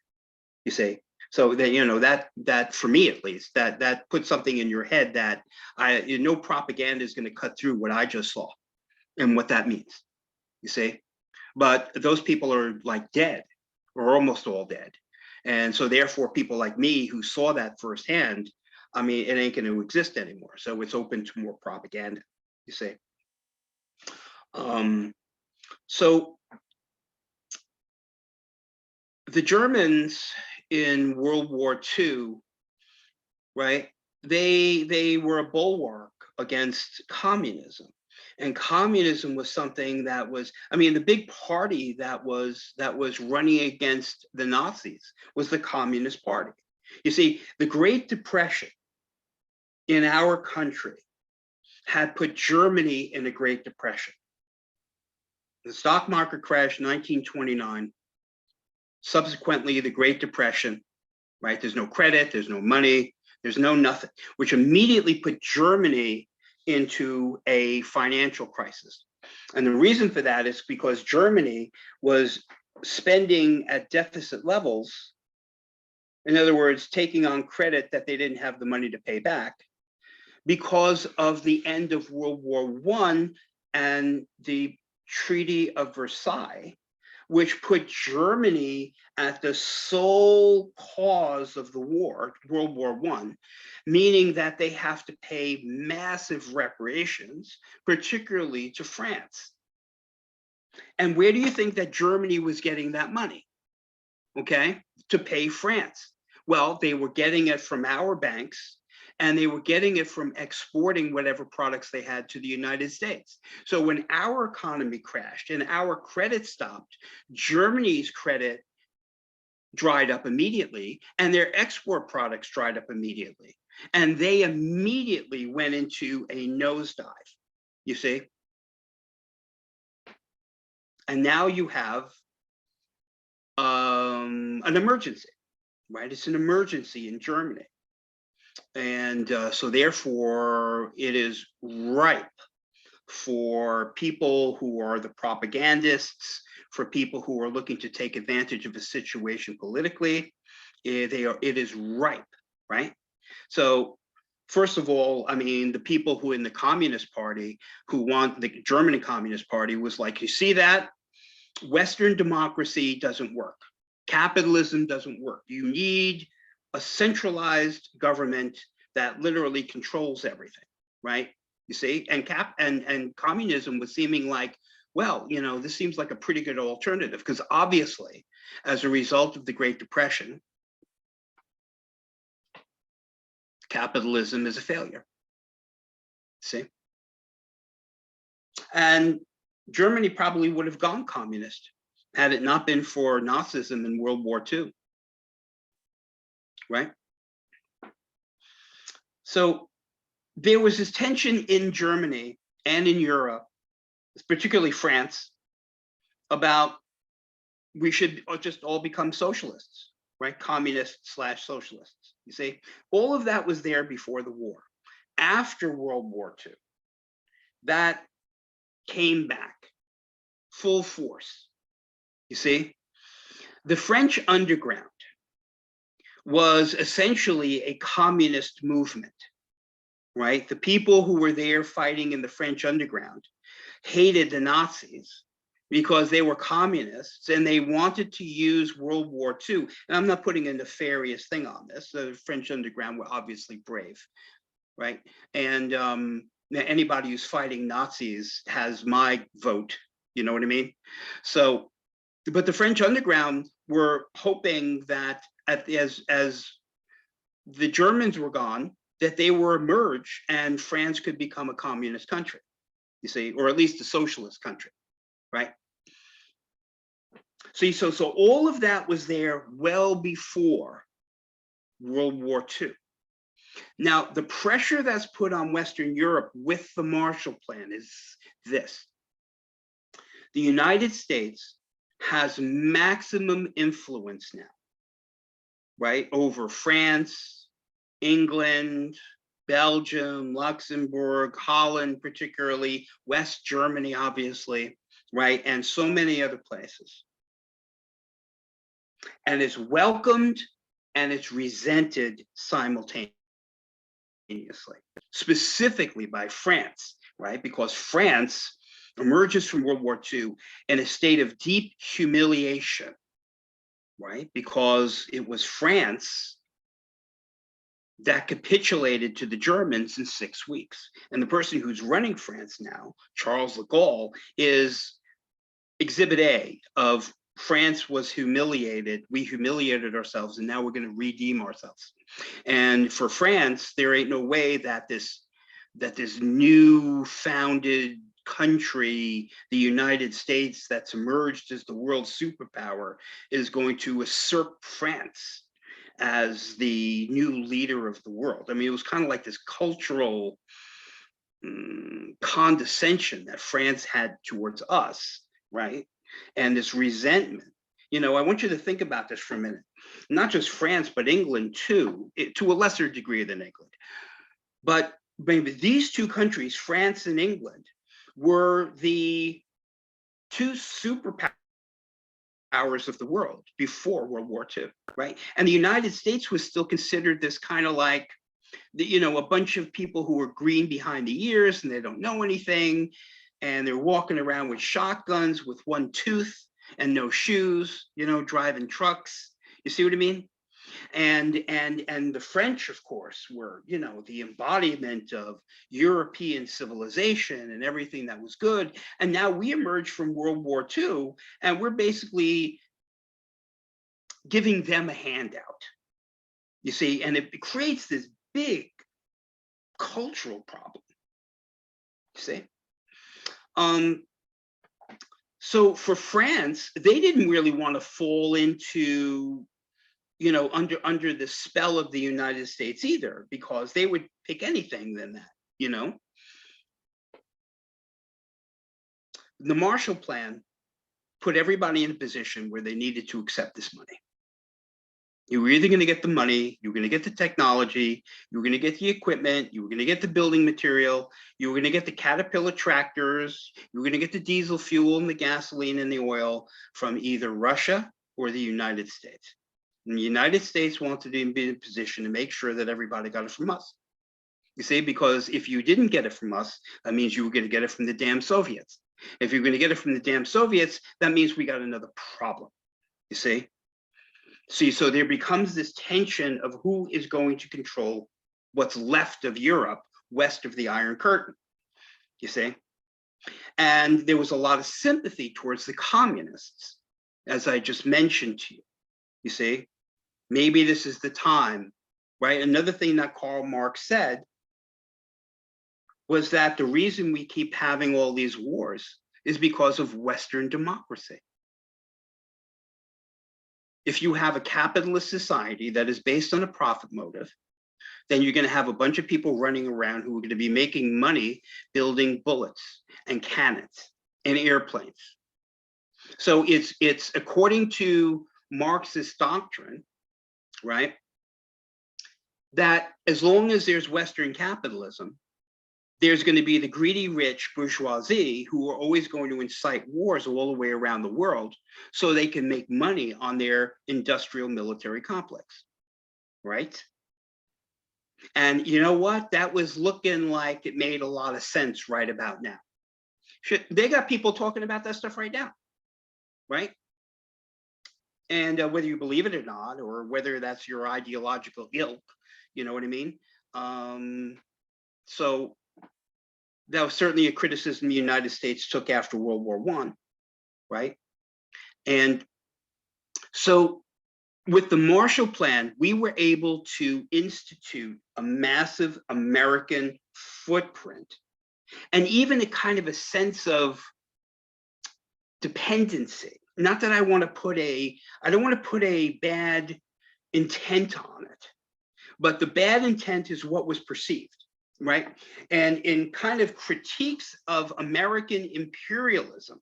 You see, so that, you know, that for me at least, that puts something in your head that no propaganda is going to cut through what I just saw and what that means. You see, but those people are like dead, or almost all dead. And so therefore people like me who saw that firsthand, I mean, it ain't going to exist anymore. So it's open to more propaganda, you see. So the Germans in World War II, right? They were a bulwark against communism. And communism was something that was, I mean, the big party that was running against the Nazis was the Communist Party. You see, the Great Depression in our country had put Germany in a Great Depression. The stock market crashed in 1929. Subsequently, the Great Depression, right? There's no credit, there's no money, there's no nothing, which immediately put Germany into a financial crisis. And the reason for that is because Germany was spending at deficit levels. In other words, taking on credit that they didn't have the money to pay back because of the end of World War I and the Treaty of Versailles, which put Germany at the sole cause of the war, World War I, meaning that they have to pay massive reparations, particularly to France. And where do you think that Germany was getting that money? Okay, to pay France. Well, they were getting it from our banks, and they were getting it from exporting whatever products they had to the United States. So when our economy crashed and our credit stopped, Germany's credit dried up immediately, and their export products dried up immediately. And they immediately went into a nosedive, you see? And now you have an emergency, right? It's an emergency in Germany. And so therefore, it is ripe for people who are the propagandists, for people who are looking to take advantage of a situation politically. It is ripe, right? So first of all, I mean, the people who in the Communist Party who want the German Communist Party was like, you see that? Western democracy doesn't work. Capitalism doesn't work. You need a centralized government that literally controls everything, right? You see, and communism was seeming like, well, you know, this seems like a pretty good alternative, because obviously, as a result of the Great Depression, capitalism is a failure. See? And Germany probably would have gone communist had it not been for Nazism in World War II, right? So there was this tension in Germany and in Europe, particularly France, about we should just all become socialists, right? Communist/socialists. You see, all of that was there before the war. After World War II, that came back full force. You see, the French underground was essentially a communist movement, right? The people who were there fighting in the French underground hated the Nazis because they were communists and they wanted to use World War II. And I'm not putting a nefarious thing on this. The French underground were obviously brave, right? And anybody who's fighting Nazis has my vote, you know what I mean? So, but the French underground were hoping that as the Germans were gone, that they were emerge and France could become a communist country, you see, or at least a socialist country, right? See, so all of that was there well before World War II. Now, the pressure that's put on Western Europe with the Marshall Plan is this. The United States has maximum influence now, right, over France, England, Belgium, Luxembourg, Holland, particularly, West Germany, obviously, right? And so many other places. And it's welcomed and it's resented simultaneously, specifically by France, right? Because France emerges from World War II in a state of deep humiliation, right? Because it was France that capitulated to the Germans in 6 weeks. And the person who's running France now, Charles de Gaulle, is exhibit A of France was humiliated. We humiliated ourselves, and now we're going to redeem ourselves. And for France, there ain't no way that this new founded country, the United States, that's emerged as the world superpower, is going to usurp France as the new leader of the world. I mean, it was kind of like this cultural condescension that France had towards us, right? And this resentment. You know, I want you to think about this for a minute. Not just France, but England too, to a lesser degree than England. But maybe these two countries, France and England, were the two superpowers of the world before World War II, right? And the United States was still considered this kind of like, you know, a bunch of people who are green behind the ears and they don't know anything. And they're walking around with shotguns with one tooth and no shoes, you know, driving trucks. You see what I mean? And the French, of course, were, you know, the embodiment of European civilization and everything that was good. And now we emerge from World War II, and we're basically giving them a handout. You see, and it creates this big cultural problem. You see? So for France, they didn't really want to fall into, you know, under the spell of the United States either, because they would pick anything than that, you know. The Marshall Plan put everybody in a position where they needed to accept this money. You were either going to get the money, you were going to get the technology, you were going to get the equipment, you were going to get the building material, you were going to get the Caterpillar tractors, you were going to get the diesel fuel and the gasoline and the oil from either Russia or the United States. And the United States wanted to be in a position to make sure that everybody got it from us. You see, because if you didn't get it from us, that means you were going to get it from the damn Soviets. If you're going to get it from the damn Soviets, that means we got another problem. You see? See, so there becomes this tension of who is going to control what's left of Europe west of the Iron Curtain, you see? And there was a lot of sympathy towards the communists, as I just mentioned to you, you see? Maybe this is the time, right? Another thing that Karl Marx said was that the reason we keep having all these wars is because of Western democracy. If you have a capitalist society that is based on a profit motive, then you're going to have a bunch of people running around who are going to be making money building bullets and cannons and airplanes. So it's according to Marxist doctrine, right, that as long as there's Western capitalism, there's going to be the greedy rich bourgeoisie who are always going to incite wars all the way around the world so they can make money on their industrial military complex, right? And you know what? That was looking like it made a lot of sense right about now. They got people talking about that stuff right now, right? And whether you believe it or not, or whether that's your ideological ilk, you know what I mean? So that was certainly a criticism the United States took after World War I, right? And so with the Marshall Plan, we were able to institute a massive American footprint and even a kind of a sense of dependency. Not that I don't want to put a bad intent on it, but the bad intent is what was perceived. Right? And in kind of critiques of American imperialism,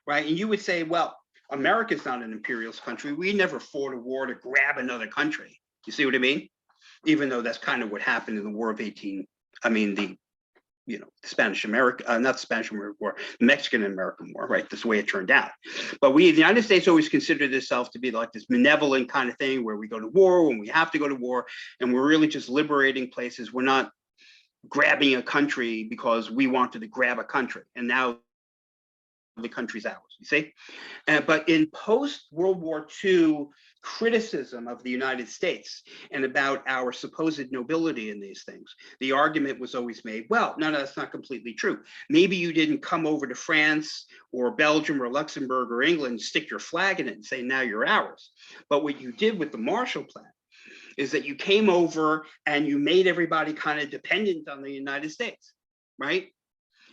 right? And you would say, well, America's not an imperialist country. We never fought a war to grab another country. You see what I mean? even though that's kind of what happened in the War of 18. I mean, the Spanish American, not the Spanish American War, the Mexican American War, right? That's the way it turned out. But the United States always considered itself to be like this benevolent kind of thing where we go to war when we have to go to war, and we're really just liberating places. We're not grabbing a country because we wanted to grab a country, and now the country's ours, you see? But in post-World War II criticism of the United States and about our supposed nobility in these things, the argument was always made, well, no, that's not completely true. Maybe you didn't come over to France or Belgium or Luxembourg or England, stick your flag in it and say, now you're ours. But what you did with the Marshall Plan is that you came over and you made everybody kind of dependent on the United States, right?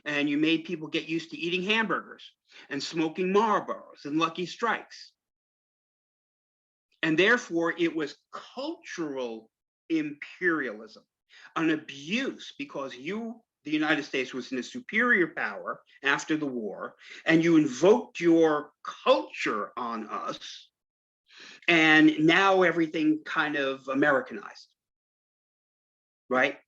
And you made people get used to eating hamburgers and smoking Marlboros and Lucky Strikes. And therefore, it was cultural imperialism, an abuse, because the United States, was in a superior power after the war, and you invoked your culture on us, and now everything kind of Americanized, right?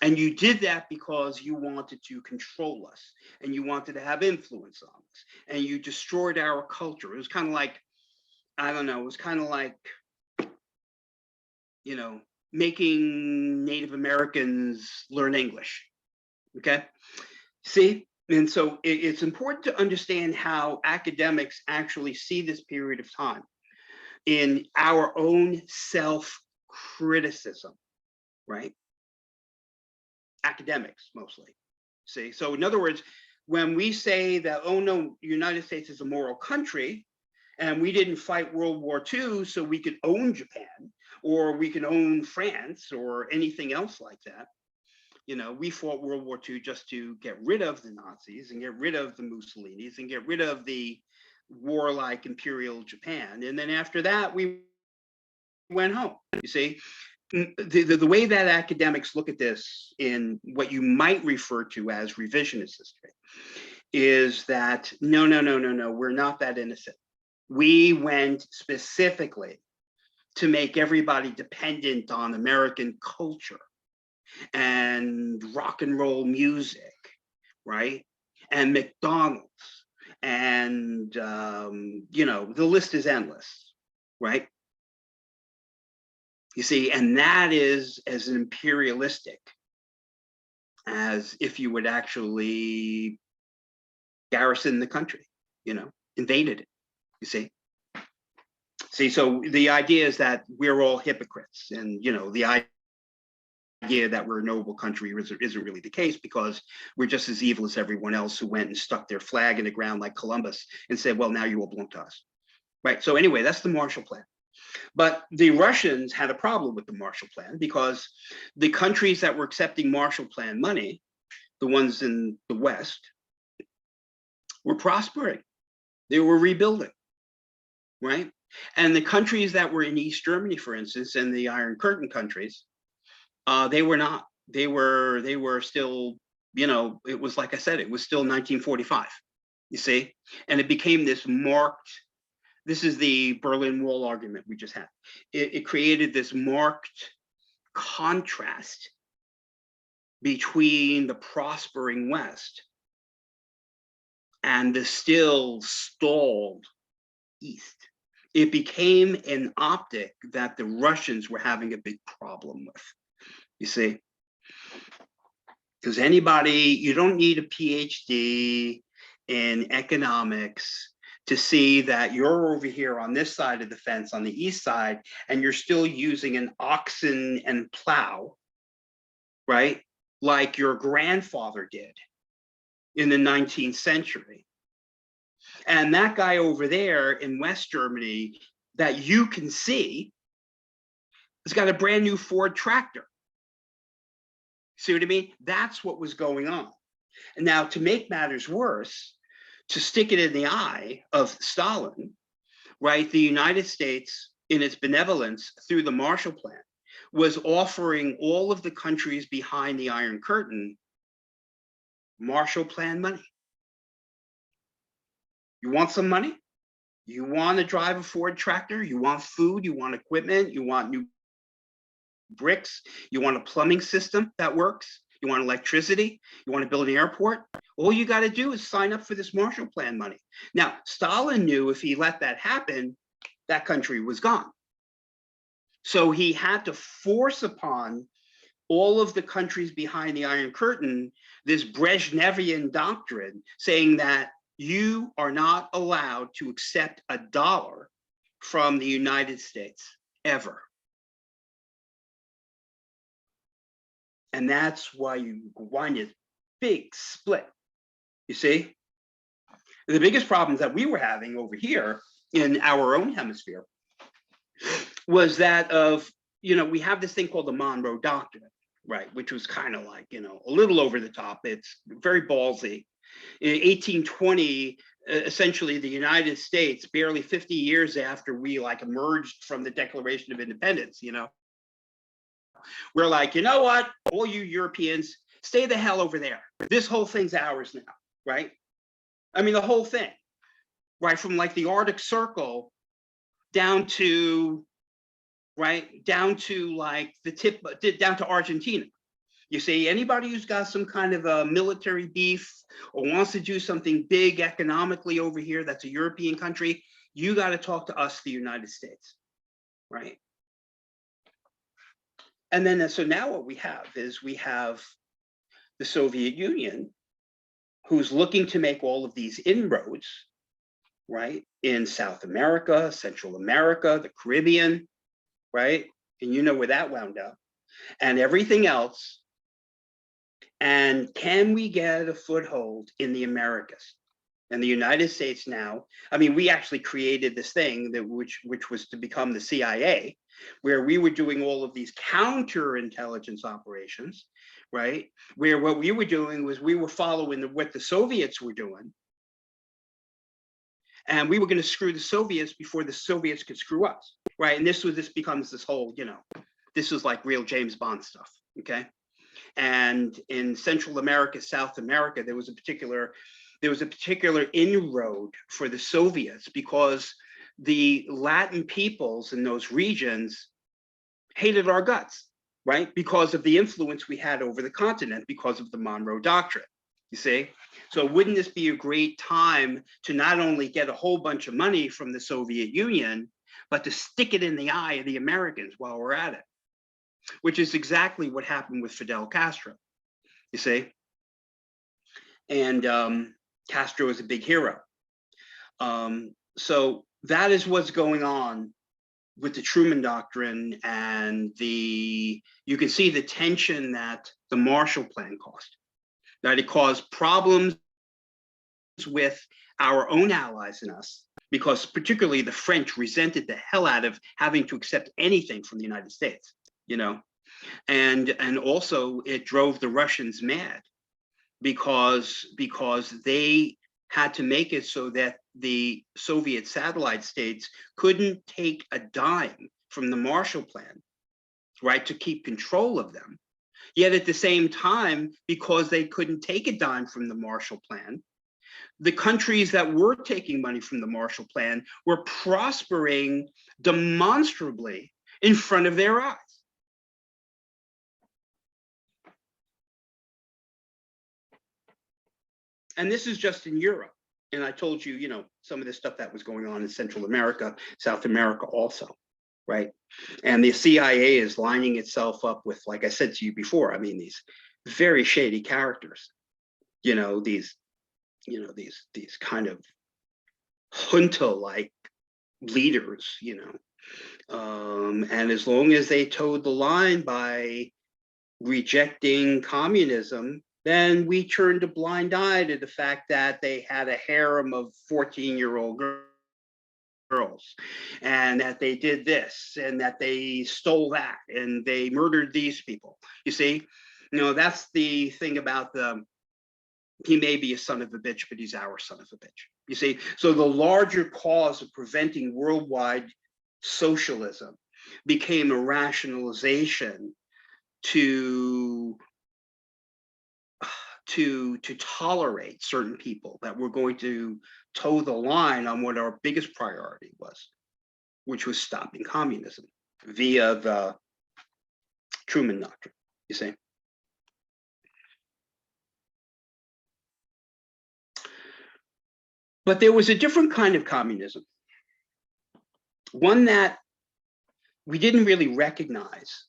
And you did that because you wanted to control us and you wanted to have influence on us, and you destroyed our culture. It was kind of like, I don't know, it was kind of like, making Native Americans learn English. Okay. See? And so it's important to understand how academics actually see this period of time in our own self-criticism, right? Academics mostly. See, so in other words, when we say that, oh no, the United States is a moral country and we didn't fight World War II so we could own Japan or we can own France or anything else like that. We fought World War II just to get rid of the Nazis and get rid of the Mussolinis and get rid of the warlike imperial Japan. And then after that, we went home, you see. The way that academics look at this in what you might refer to as revisionist history is that no, we're not that innocent. We went specifically to make everybody dependent on American culture and rock and roll music, right? And McDonald's, and the list is endless, right? You see, and that is as imperialistic as if you would actually garrison the country, invaded it, you see. So the idea is that we're all hypocrites, and, the idea that we're a noble country isn't really the case, because we're just as evil as everyone else who went and stuck their flag in the ground like Columbus and said, well, now you all belong to us, right? So anyway, that's the Marshall Plan. But the Russians had a problem with the Marshall Plan because the countries that were accepting Marshall Plan money, the ones in the West, were prospering. They were rebuilding, right? And the countries that were in East Germany, for instance, and the Iron Curtain countries, they were not. They were still, it was, like I said, it was still 1945, you see? And it became this marked, this is the Berlin Wall argument we just had. It created this marked contrast between the prospering West and the still stalled East. It became an optic that the Russians were having a big problem with, you see? Because you don't need a PhD in economics to see that you're over here on this side of the fence on the east side, and you're still using an oxen and plow, right? Like your grandfather did in the 19th century. And that guy over there in West Germany that you can see has got a brand new Ford tractor. See what I mean? That's what was going on. And now, to make matters worse, to stick it in the eye of Stalin, right, the United States, in its benevolence through the Marshall Plan, was offering all of the countries behind the Iron Curtain Marshall Plan money. You want some money? You want to drive a Ford tractor? You want food? You want equipment? You want new bricks, you want a plumbing system that works, you want electricity, you want to build an airport, all you got to do is sign up for this Marshall Plan money. Now, Stalin knew if he let that happen, that country was gone. So he had to force upon all of the countries behind the Iron Curtain this Brezhnevian doctrine saying that you are not allowed to accept a dollar from the United States ever. And that's why you wind this big split. You see? The biggest problems that we were having over here in our own hemisphere was that of, we have this thing called the Monroe Doctrine, right? Which was kind of like, a little over the top. It's very ballsy. In 1820, essentially the United States, barely 50 years after we like emerged from the Declaration of Independence, we're like, you know what, all you Europeans, stay the hell over there. This whole thing's ours now, right? I mean, the whole thing, right? From like the Arctic Circle down to, right, down to like the tip, down to Argentina. You see, anybody who's got some kind of a military beef or wants to do something big economically over here, that's a European country, you got to talk to us, the United States, right? And then, so now what we have is we have the Soviet Union, who's looking to make all of these inroads, right, in South America, Central America, the Caribbean, right? And you know where that wound up, and everything else. And can we get a foothold in the Americas? And the United States now, I mean, we actually created this thing that which was to become the CIA, where we were doing all of these counterintelligence operations, right? Where what we were doing was we were following what the Soviets were doing. And we were going to screw the Soviets before the Soviets could screw us, right? And this becomes this whole, this is like real James Bond stuff, okay? And in Central America, South America, there was a particular inroad for the Soviets because the Latin peoples in those regions hated our guts, right? Because of the influence we had over the continent, because of the Monroe Doctrine, you see? So wouldn't this be a great time to not only get a whole bunch of money from the Soviet Union, but to stick it in the eye of the Americans while we're at it? Which is exactly what happened with Fidel Castro, you see? And Castro is a big hero. So that is what's going on with the Truman Doctrine, and you can see the tension that the Marshall Plan caused. That it caused problems with our own allies and us, because particularly the French resented the hell out of having to accept anything from the United States, and also it drove the Russians mad because they had to make it so that the Soviet satellite states couldn't take a dime from the Marshall Plan, right, to keep control of them. Yet at the same time, because they couldn't take a dime from the Marshall Plan, the countries that were taking money from the Marshall Plan were prospering demonstrably in front of their eyes. And this is just in Europe. And I told you, some of the stuff that was going on in Central America, South America also, right? And the CIA is lining itself up with, like I said to you before, I mean, these very shady characters, these kind of junta-like leaders, and as long as they towed the line by rejecting communism, then we turned a blind eye to the fact that they had a harem of 14-year-old girls, and that they did this, and that they stole that, and they murdered these people. You see, that's the thing about he may be a son of a bitch, but he's our son of a bitch. You see, so the larger cause of preventing worldwide socialism became a rationalization to tolerate certain people that were going to toe the line on what our biggest priority was, which was stopping communism via the Truman Doctrine, you see. But there was a different kind of communism, one that we didn't really recognize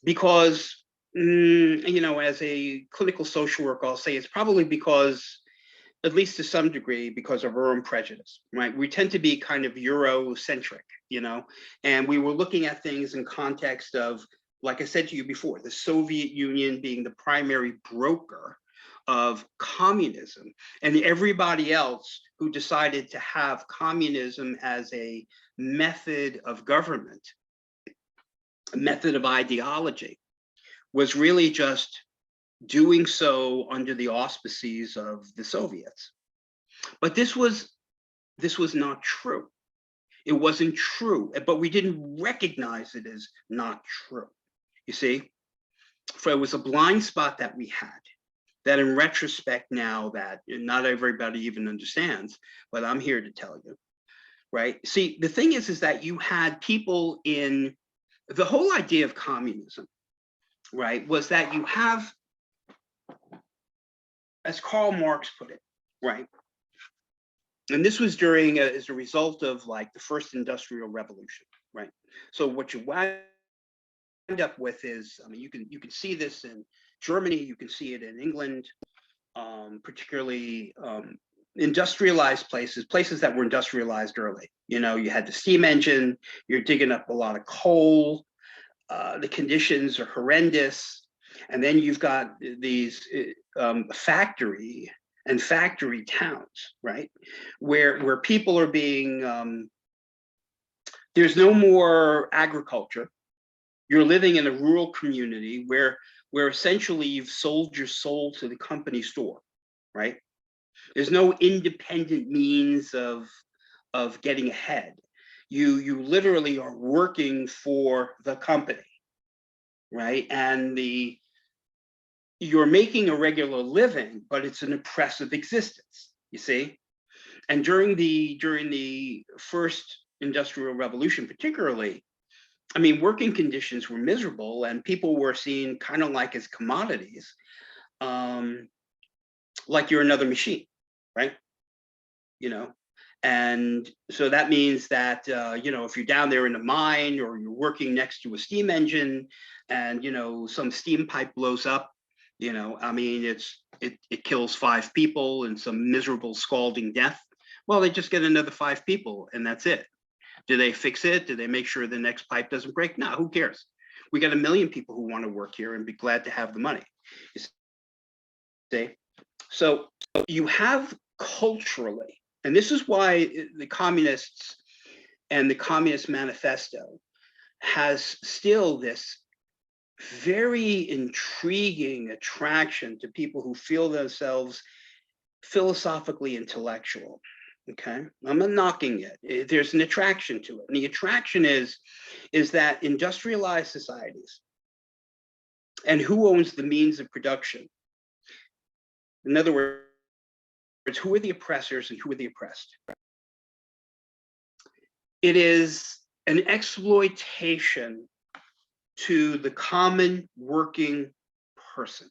because, you know, as a clinical social worker, I'll say it's probably because, at least to some degree, because of our own prejudice, right? We tend to be kind of Eurocentric, you know, and we were looking at things in context of, like I said to you before, the Soviet Union being the primary broker of communism, and everybody else who decided to have communism as a method of government, a method of ideology, was really just doing so under the auspices of the Soviets. But this was not true. It wasn't true, but we didn't recognize it as not true. You see, for it was a blind spot that we had, that in retrospect now, that not everybody even understands, but I'm here to tell you, right? See, the thing is that you had people in the whole idea of communism, right, was that you have, as Karl Marx put it, right? And this was during, as a result of like the first industrial revolution, right? So what you wind up with is, I mean, you can see this in Germany, you can see it in England, particularly industrialized places that were industrialized early. You know, you had the steam engine, you're digging up a lot of coal, the conditions are horrendous. And then you've got these factory towns, right? Where people are being, there's no more agriculture. You're living in a rural community where essentially you've sold your soul to the company store, right? There's no independent means of getting ahead. You literally are working for the company, right? And you're making a regular living, but it's an oppressive existence, you see? And during the first industrial revolution, particularly, I mean, working conditions were miserable and people were seen kind of like as commodities, like you're another machine, right? You know, and so that means that, you know, if you're down there in a mine or you're working next to a steam engine and, you know, some steam pipe blows up, you know, I mean, it kills 5 people and some miserable scalding death. Well, they just get another 5 people and that's it. Do they fix it? Do they make sure the next pipe doesn't break? No, who cares? We got 1 million people who want to work here and be glad to have the money. You see? So you have culturally, and this is why the communists and the Communist Manifesto has still this very intriguing attraction to people who feel themselves philosophically intellectual. Okay, I'm not knocking it. There's an attraction to it. And the attraction is that industrialized societies and who owns the means of production. In other words, who are the oppressors and who are the oppressed? It is an exploitation to the common working person,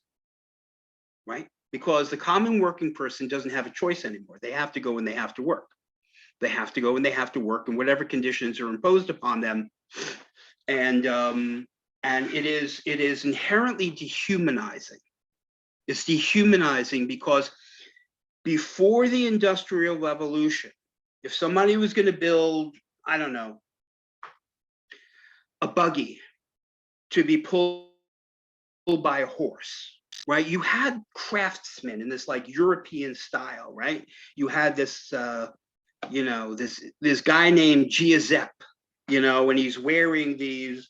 right? Because the common working person doesn't have a choice anymore. They have to go and they have to work. They have to go and they have to work in whatever conditions are imposed upon them. And it is inherently dehumanizing. It's dehumanizing because before the Industrial Revolution, if somebody was going to build, I don't know, a buggy to be pulled by a horse, right? You had craftsmen in this like European style, right? You had this, you know, this guy named Giuseppe, you know, and he's wearing these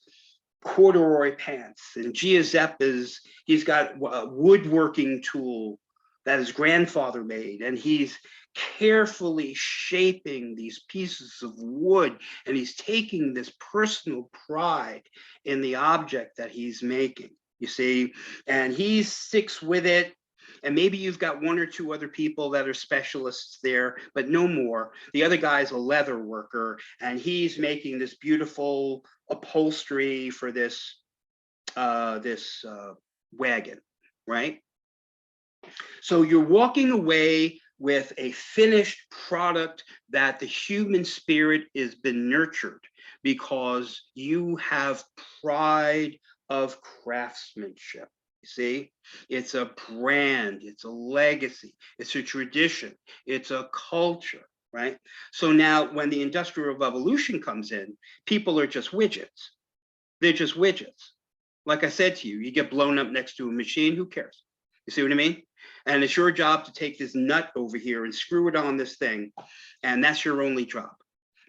corduroy pants, and Giuseppe he's got a woodworking tool that his grandfather made, and he's carefully shaping these pieces of wood, and he's taking this personal pride in the object that he's making, you see, and he sticks with it. And maybe you've got 1 or 2 other people that are specialists there, but no more. The other guy's a leather worker, and he's making this beautiful upholstery for this wagon, right? So you're walking away with a finished product that the human spirit has been nurtured because you have pride of craftsmanship. You see, it's a brand, it's a legacy, it's a tradition, it's a culture, right? So now when the Industrial Revolution comes in, people are just widgets. They're just widgets. Like I said to you, you get blown up next to a machine, who cares? You see what I mean? And it's your job to take this nut over here and screw it on this thing. And that's your only job,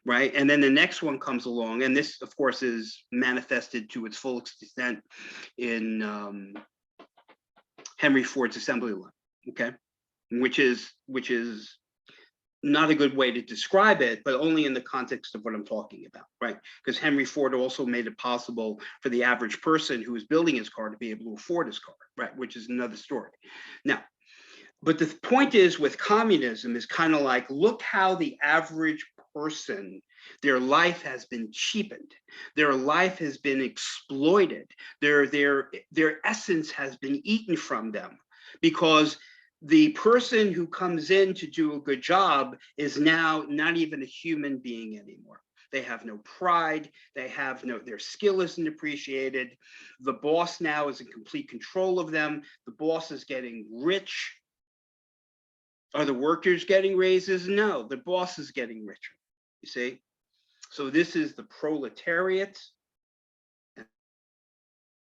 right? And then the next one comes along. And this, of course, is manifested to its full extent in Henry Ford's assembly line, okay? Which is not a good way to describe it, but only in the context of what I'm talking about, right? Because Henry Ford also made it possible for the average person who was building his car to be able to afford his car, right? Which is another story. Now, but the point is with communism is kind of like, look how the average person, their life has been cheapened, their life has been exploited, their essence has been eaten from them, because the person who comes in to do a good job is now not even a human being anymore. They have no pride. They have no, their skill isn't appreciated. The boss now is in complete control of them. The boss is getting rich. Are the workers getting raises? No, the boss is getting richer, you see? So this is the proletariat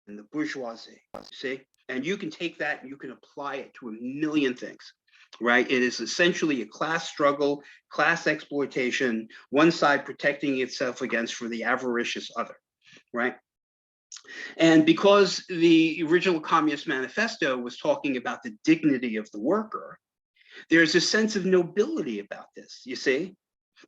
and the bourgeoisie, you see? And you can take that and you can apply it to a million things, right? It is essentially a class struggle, class exploitation, one side protecting itself against for the avaricious other, right? And because the original Communist Manifesto was talking about the dignity of the worker, there's a sense of nobility about this, you see?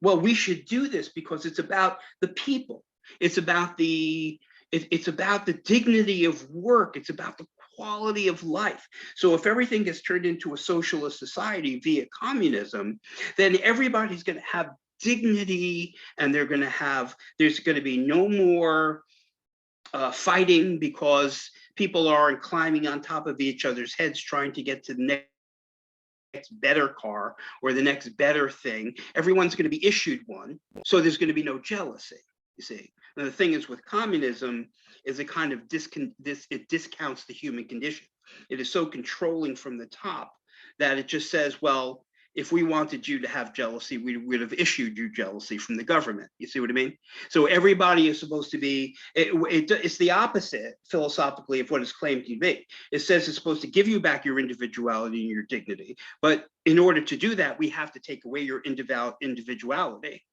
Well, we should do this because it's about the people. It's about it's about the dignity of work. It's about the quality of life. So if everything gets turned into a socialist society via communism, then everybody's going to have dignity, and there's going to be no more fighting because people aren't climbing on top of each other's heads trying to get to the next better car or the next better thing. Everyone's going to be issued one, so there's going to be no jealousy, you see. Now, the thing is with communism is it kind of it discounts the human condition. It is so controlling from the top that it just says, well, if we wanted you to have jealousy, we would have issued you jealousy from the government. You see what I mean? So everybody is supposed to be, it's the opposite philosophically of what it's claimed to be. It says it's supposed to give you back your individuality and your dignity. But in order to do that, we have to take away your individuality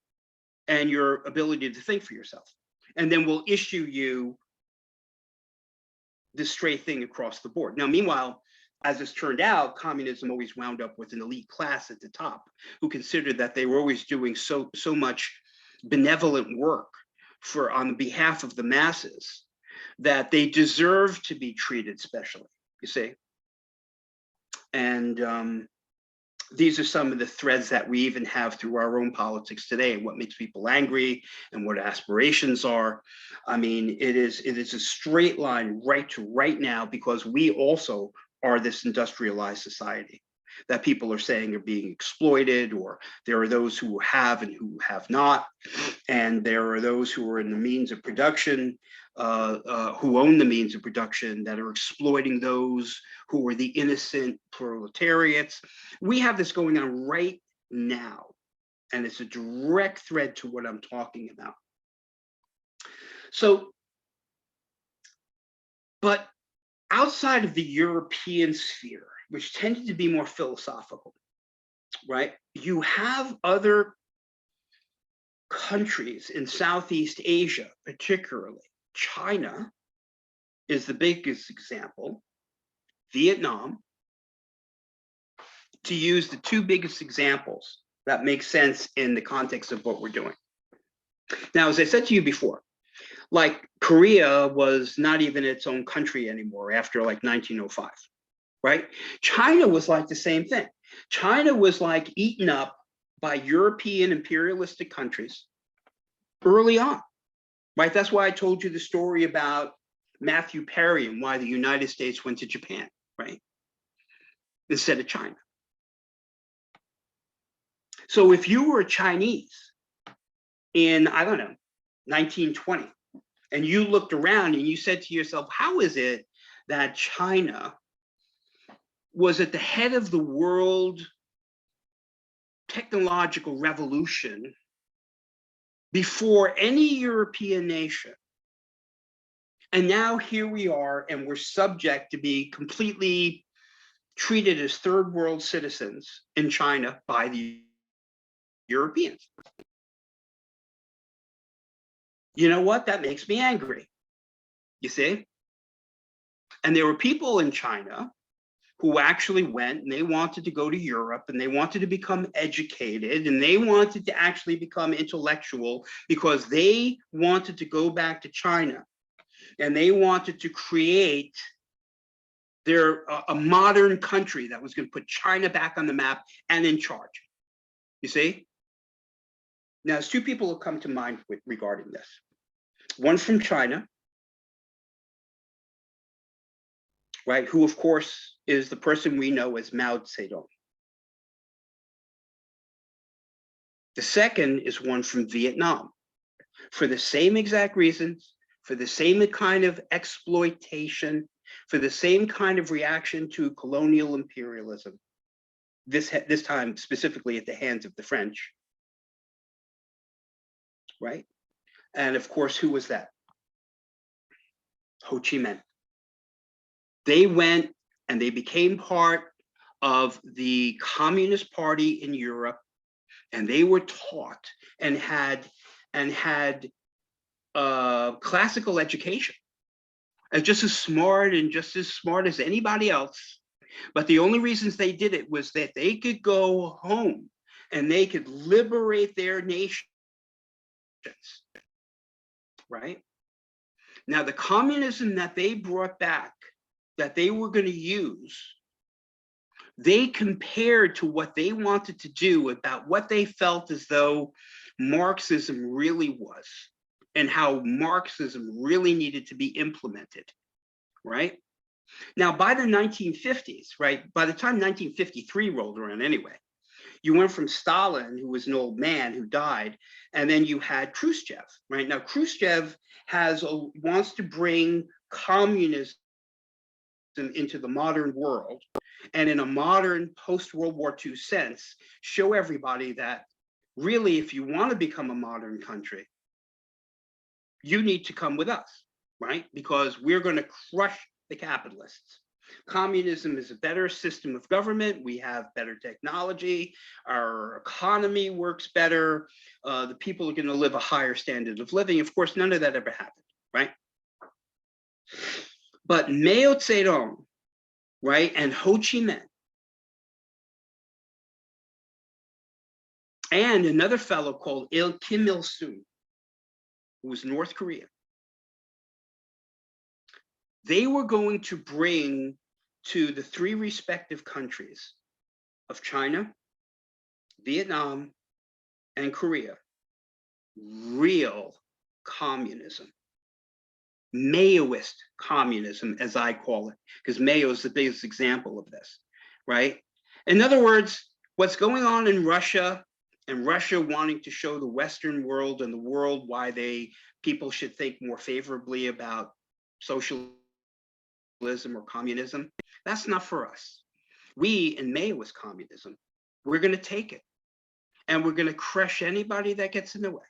and your ability to think for yourself. And then we'll issue you this straight thing across the board. Now, meanwhile, as it's turned out, communism always wound up with an elite class at the top who considered that they were always doing so much benevolent work on behalf of the masses that they deserve to be treated specially, you see. And these are some of the threads that we even have through our own politics today, and what makes people angry and what aspirations are. I mean, it is a straight line right to right now, because we also are this industrialized society that people are saying are being exploited, or there are those who have and who have not, and there are those who are in the means of production, who own the means of production, that are exploiting those who are the innocent proletariats. We have this going on right now, and it's a direct thread to what I'm talking about. So, but outside of the European sphere, which tended to be more philosophical, right? You have other countries in Southeast Asia, particularly. China is the biggest example, Vietnam, to use the two biggest examples that make sense in the context of what we're doing. Now, as I said to you before, like Korea was not even its own country anymore after like 1905, right? China was like the same thing. China was like eaten up by European imperialistic countries early on, right? That's why I told you the story about Matthew Perry and why the United States went to Japan, right? Instead of China. So if you were a Chinese in, I don't know, 1920, and you looked around and you said to yourself, how is it that China was at the head of the world technological revolution before any European nation? And now here we are, and we're subject to be completely treated as third world citizens in China by the Europeans. You know what? That makes me angry. You see? And there were people in China who actually went and they wanted to go to Europe and they wanted to become educated and they wanted to actually become intellectual because they wanted to go back to China and they wanted to create a modern country that was going to put China back on the map and in charge. You see? Now, there's two people who come to mind regarding this. One from China, right, who of course is the person we know as Mao Zedong. The second is one from Vietnam, for the same exact reasons, for the same kind of exploitation, for the same kind of reaction to colonial imperialism, this time specifically at the hands of the French, right? And of course, who was that? Ho Chi Minh. They went and they became part of the Communist Party in Europe, and they were taught and had classical education, and just as smart as anybody else. But the only reasons they did it was that they could go home and they could liberate their nations, right? Now, the communism that they brought back, that they were going to use, they compared to what they wanted to do about what they felt as though Marxism really was and how Marxism really needed to be implemented, right? Now, by the 1950s, right, by the time 1953 rolled around anyway, you went from Stalin, who was an old man who died, and then you had Khrushchev, right? Now, Khrushchev wants to bring communism into the modern world, and in a modern post-World War II sense, show everybody that really, if you want to become a modern country, you need to come with us, right? Because we're going to crush the capitalists. Communism is a better system of government. We have better technology. Our economy works better. The people are going to live a higher standard of living. Of course, none of that ever happened, right? But Mao Zedong, right, and Ho Chi Minh, and another fellow called Kim Il-sung, who was North Korea, they were going to bring to the three respective countries of China, Vietnam, and Korea real communism. Maoist communism, as I call it, because Mao is the biggest example of this, right? In other words, what's going on in Russia, and Russia wanting to show the Western world and the world why people should think more favorably about socialism or communism, that's not for us. We, in Maoist communism, we're going to take it, and we're going to crush anybody that gets in the way.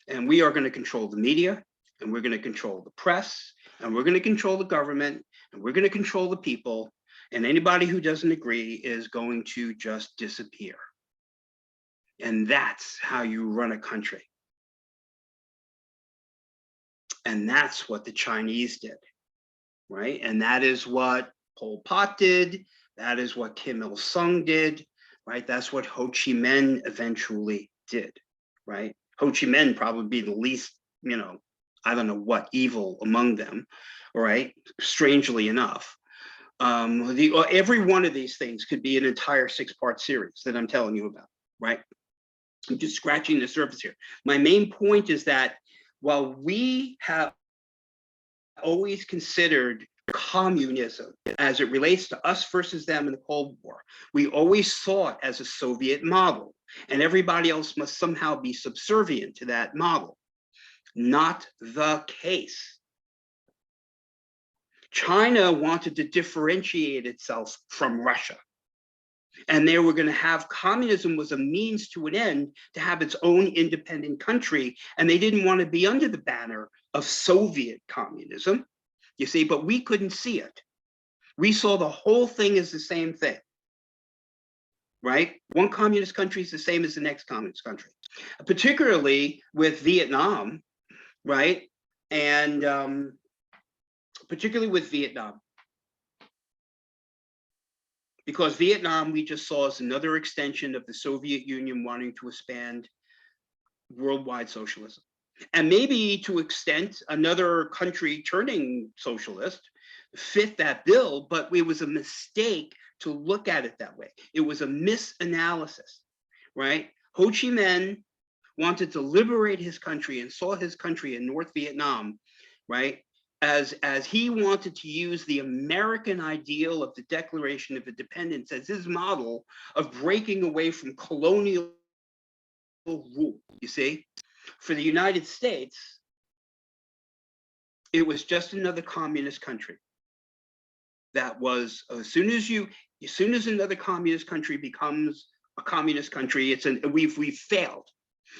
And we are going to control the media, and we're going to control the press, and we're going to control the government, and we're going to control the people, and anybody who doesn't agree is going to just disappear. And that's how you run a country. And that's what the Chinese did, right? And that is what Pol Pot did. That is what Kim Il-sung did, right? That's what Ho Chi Minh eventually did, right? Ho Chi Minh probably be the least, I don't know what evil among them, right? Strangely enough. Every one of these things could be an entire 6-part series that I'm telling you about, right? I'm just scratching the surface here. My main point is that while we have always considered communism as it relates to us versus them in the Cold War. We always saw it as a Soviet model, and everybody else must somehow be subservient to that model. Not the case. China wanted to differentiate itself from Russia. And they were going to have communism was a means to an end to have its own independent country. And they didn't want to be under the banner of Soviet communism, you see, but we couldn't see it. We saw the whole thing as the same thing, right? One communist country is the same as the next communist country, particularly with Vietnam, right? And particularly with Vietnam. Because Vietnam, we just saw as another extension of the Soviet Union wanting to expand worldwide socialism. And maybe to extent another country turning socialist fit that bill, but it was a mistake to look at it that way. It was a misanalysis, right? Ho Chi Minh wanted to liberate his country and saw his country in North Vietnam, right? As he wanted to use the American ideal of the Declaration of Independence as his model of breaking away from colonial rule, you see? For the United States, it was just another communist country. That was, as soon as another communist country becomes a communist country, we've failed.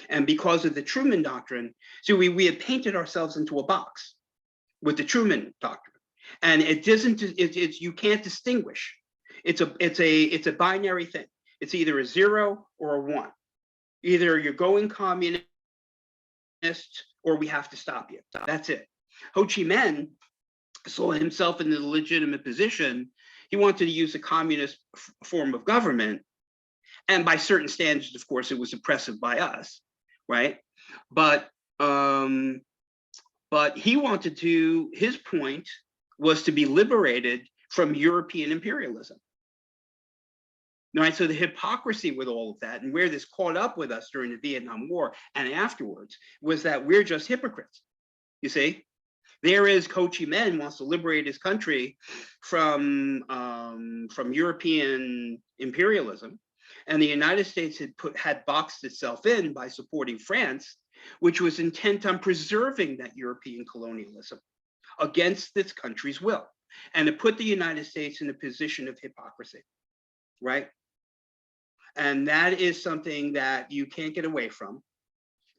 And because of the Truman Doctrine, so we had painted ourselves into a box with the Truman Doctrine, and it doesn't. It's you can't distinguish. It's a binary thing. It's either a 0 or a 1. Either you're going communist or we have to stop you. That's it. Ho Chi Minh saw himself in the legitimate position. He wanted to use a communist form of government, and by certain standards, of course, it was oppressive by us, right? But he wanted to, his point was to be liberated from European imperialism. Right, so the hypocrisy with all of that and where this caught up with us during the Vietnam War and afterwards was that we're just hypocrites, you see? There is Ho Chi Minh wants to liberate his country from European imperialism, and the United States had boxed itself in by supporting France, which was intent on preserving that European colonialism against its country's will, and it put the United States in a position of hypocrisy, right? And that is something that you can't get away from.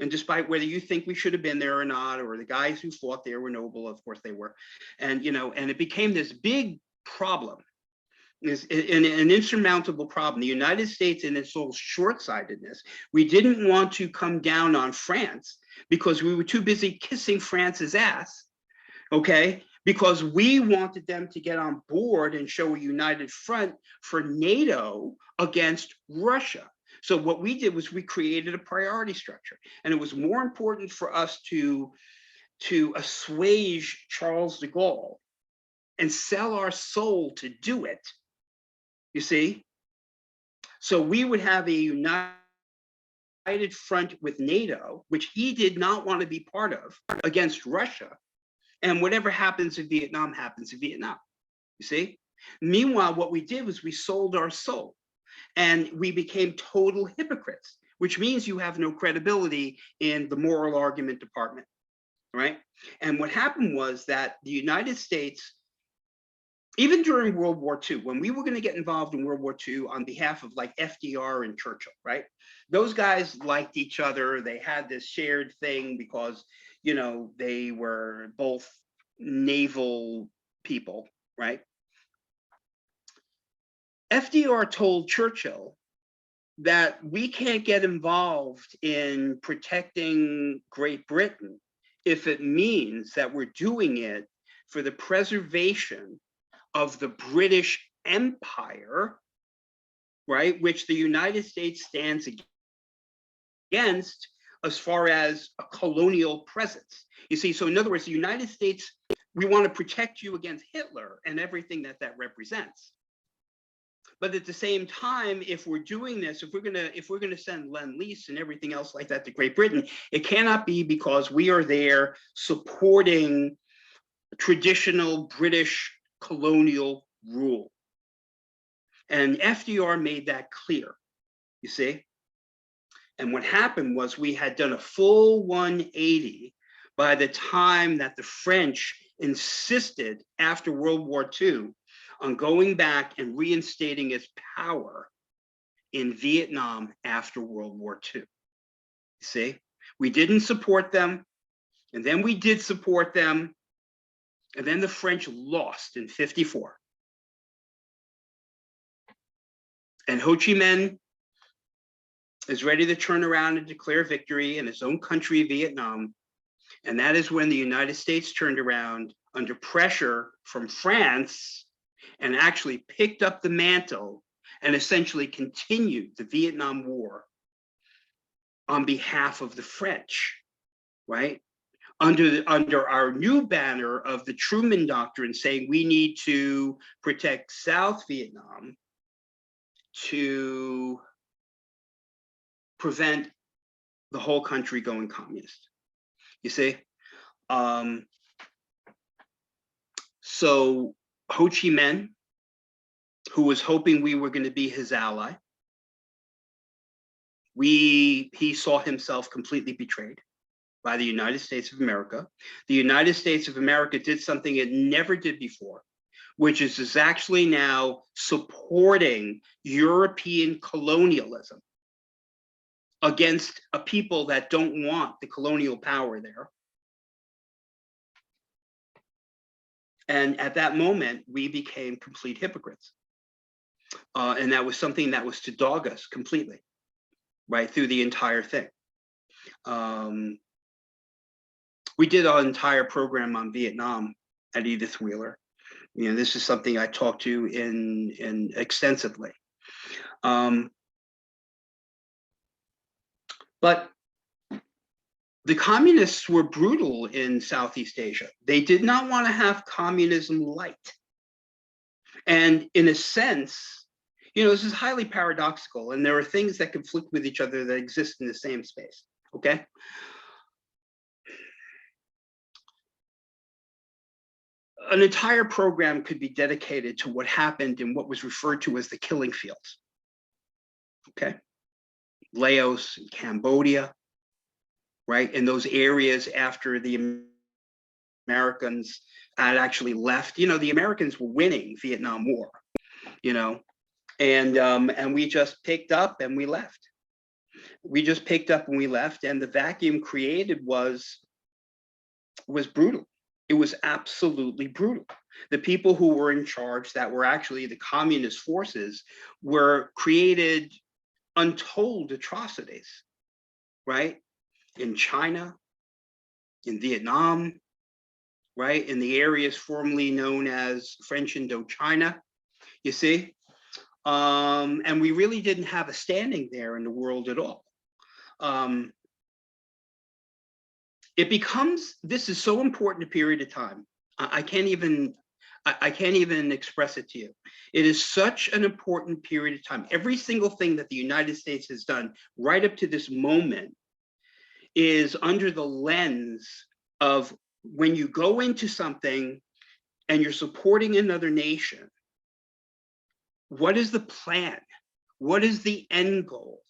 And despite whether you think we should have been there or not, or the guys who fought there were noble, of course they were, and and it became this big problem, an insurmountable problem. The United States, in its whole short-sightedness, we didn't want to come down on France because we were too busy kissing France's ass, okay? Because we wanted them to get on board and show a united front for NATO against Russia. So what we did was we created a priority structure, and it was more important for us to assuage Charles de Gaulle and sell our soul to do it. You see? So we would have a united front with NATO, which he did not want to be part of, against Russia. And whatever happens in Vietnam happens in Vietnam, you see? Meanwhile, what we did was we sold our soul, and we became total hypocrites, which means you have no credibility in the moral argument department, right? And what happened was that the United States, even during World War II, when we were going to get involved in World War II on behalf of like FDR and Churchill, right? Those guys liked each other. They had this shared thing because, they were both naval people, right? FDR told Churchill that we can't get involved in protecting Great Britain if it means that we're doing it for the preservation of the British Empire, right, which the United States stands against as far as a colonial presence. You see, so in other words, the United States, we want to protect you against Hitler and everything that represents. But at the same time, if we're doing this, if we're gonna send Lend-Lease and everything else like that to Great Britain, it cannot be because we are there supporting traditional British colonial rule. And FDR made that clear, you see? And what happened was we had done a full 180 by the time that the French insisted after World War II on going back and reinstating its power in Vietnam after World War II. You see, we didn't support them, and then we did support them, and then the French lost in '54. And Ho Chi Minh is ready to turn around and declare victory in his own country, Vietnam. And that is when the United States turned around under pressure from France and actually picked up the mantle and essentially continued the Vietnam War on behalf of the French, right? Under our new banner of the Truman Doctrine, saying we need to protect South Vietnam to prevent the whole country going communist. You see? So Ho Chi Minh, who was hoping we were going to be his ally, he saw himself completely betrayed by the United States of America. The United States of America did something it never did before, which is actually now supporting European colonialism against a people that don't want the colonial power there. And at that moment, we became complete hypocrites. And that was something that was to dog us completely, right, through the entire thing. We did an entire program on Vietnam at Edith Wheeler. You know, this is something I talked to in extensively. But the communists were brutal in Southeast Asia. They did not want to have communism light. And in a sense, you know, this is highly paradoxical, and there are things that conflict with each other that exist in the same space, okay? An entire program could be dedicated to what happened in what was referred to as the killing fields, okay? Laos, Cambodia, right? In those areas after the Americans had actually left. You know, the Americans were winning Vietnam War, you know, and we just picked up and we left. We just picked up and we left, and the vacuum created was brutal. It was absolutely brutal. The people who were in charge, that were actually the communist forces, were created untold atrocities, right? In China, in Vietnam, right? In the areas formerly known as French Indochina, you see? And we really didn't have a standing there in the world at all. It becomes, this is so important a period of time. I can't even express it to you. It is such an important period of time. Every single thing that the United States has done right up to this moment is under the lens of, when you go into something and you're supporting another nation, what is the plan? What is the end goal?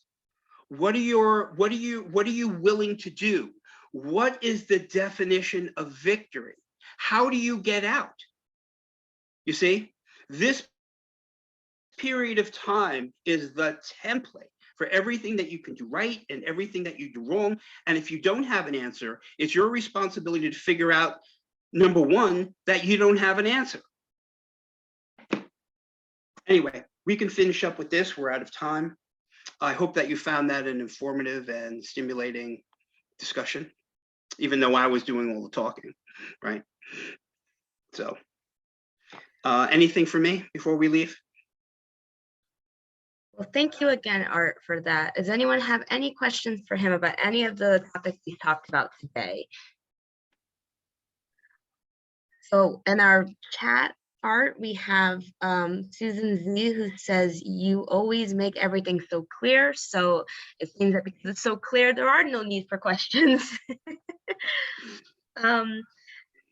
What are you willing to do? What is the definition of victory? How do you get out? You see, this period of time is the template for everything that you can do right and everything that you do wrong. And if you don't have an answer, it's your responsibility to figure out, number one, that you don't have an answer. Anyway, we can finish up with this. We're out of time. I hope that you found that an informative and stimulating discussion, even though I was doing all the talking, right? So, anything for me before we leave? Well, thank you again, Art, for that. Does anyone have any questions for him about any of the topics we talked about today? So in our chat, Art, we have Susan Z, who says, you always make everything so clear. So it seems that because it's so clear, there are no need for questions.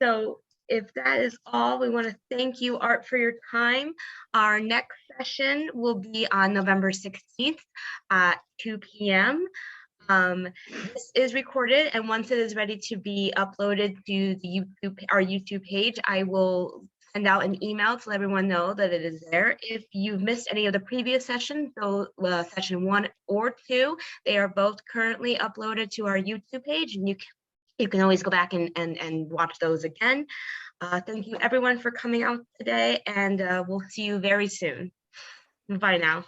So if that is all, we want to thank you, Art, for your time. Our next session will be on November 16th at 2 p.m. This is recorded, and once it is ready to be uploaded to our YouTube page, I will send out an email to let everyone know that it is there. If you've missed any of the previous sessions, so session 1 or 2, they are both currently uploaded to our YouTube page, and you can always go back and watch those again. Thank you everyone for coming out today, and we'll see you very soon. Bye now.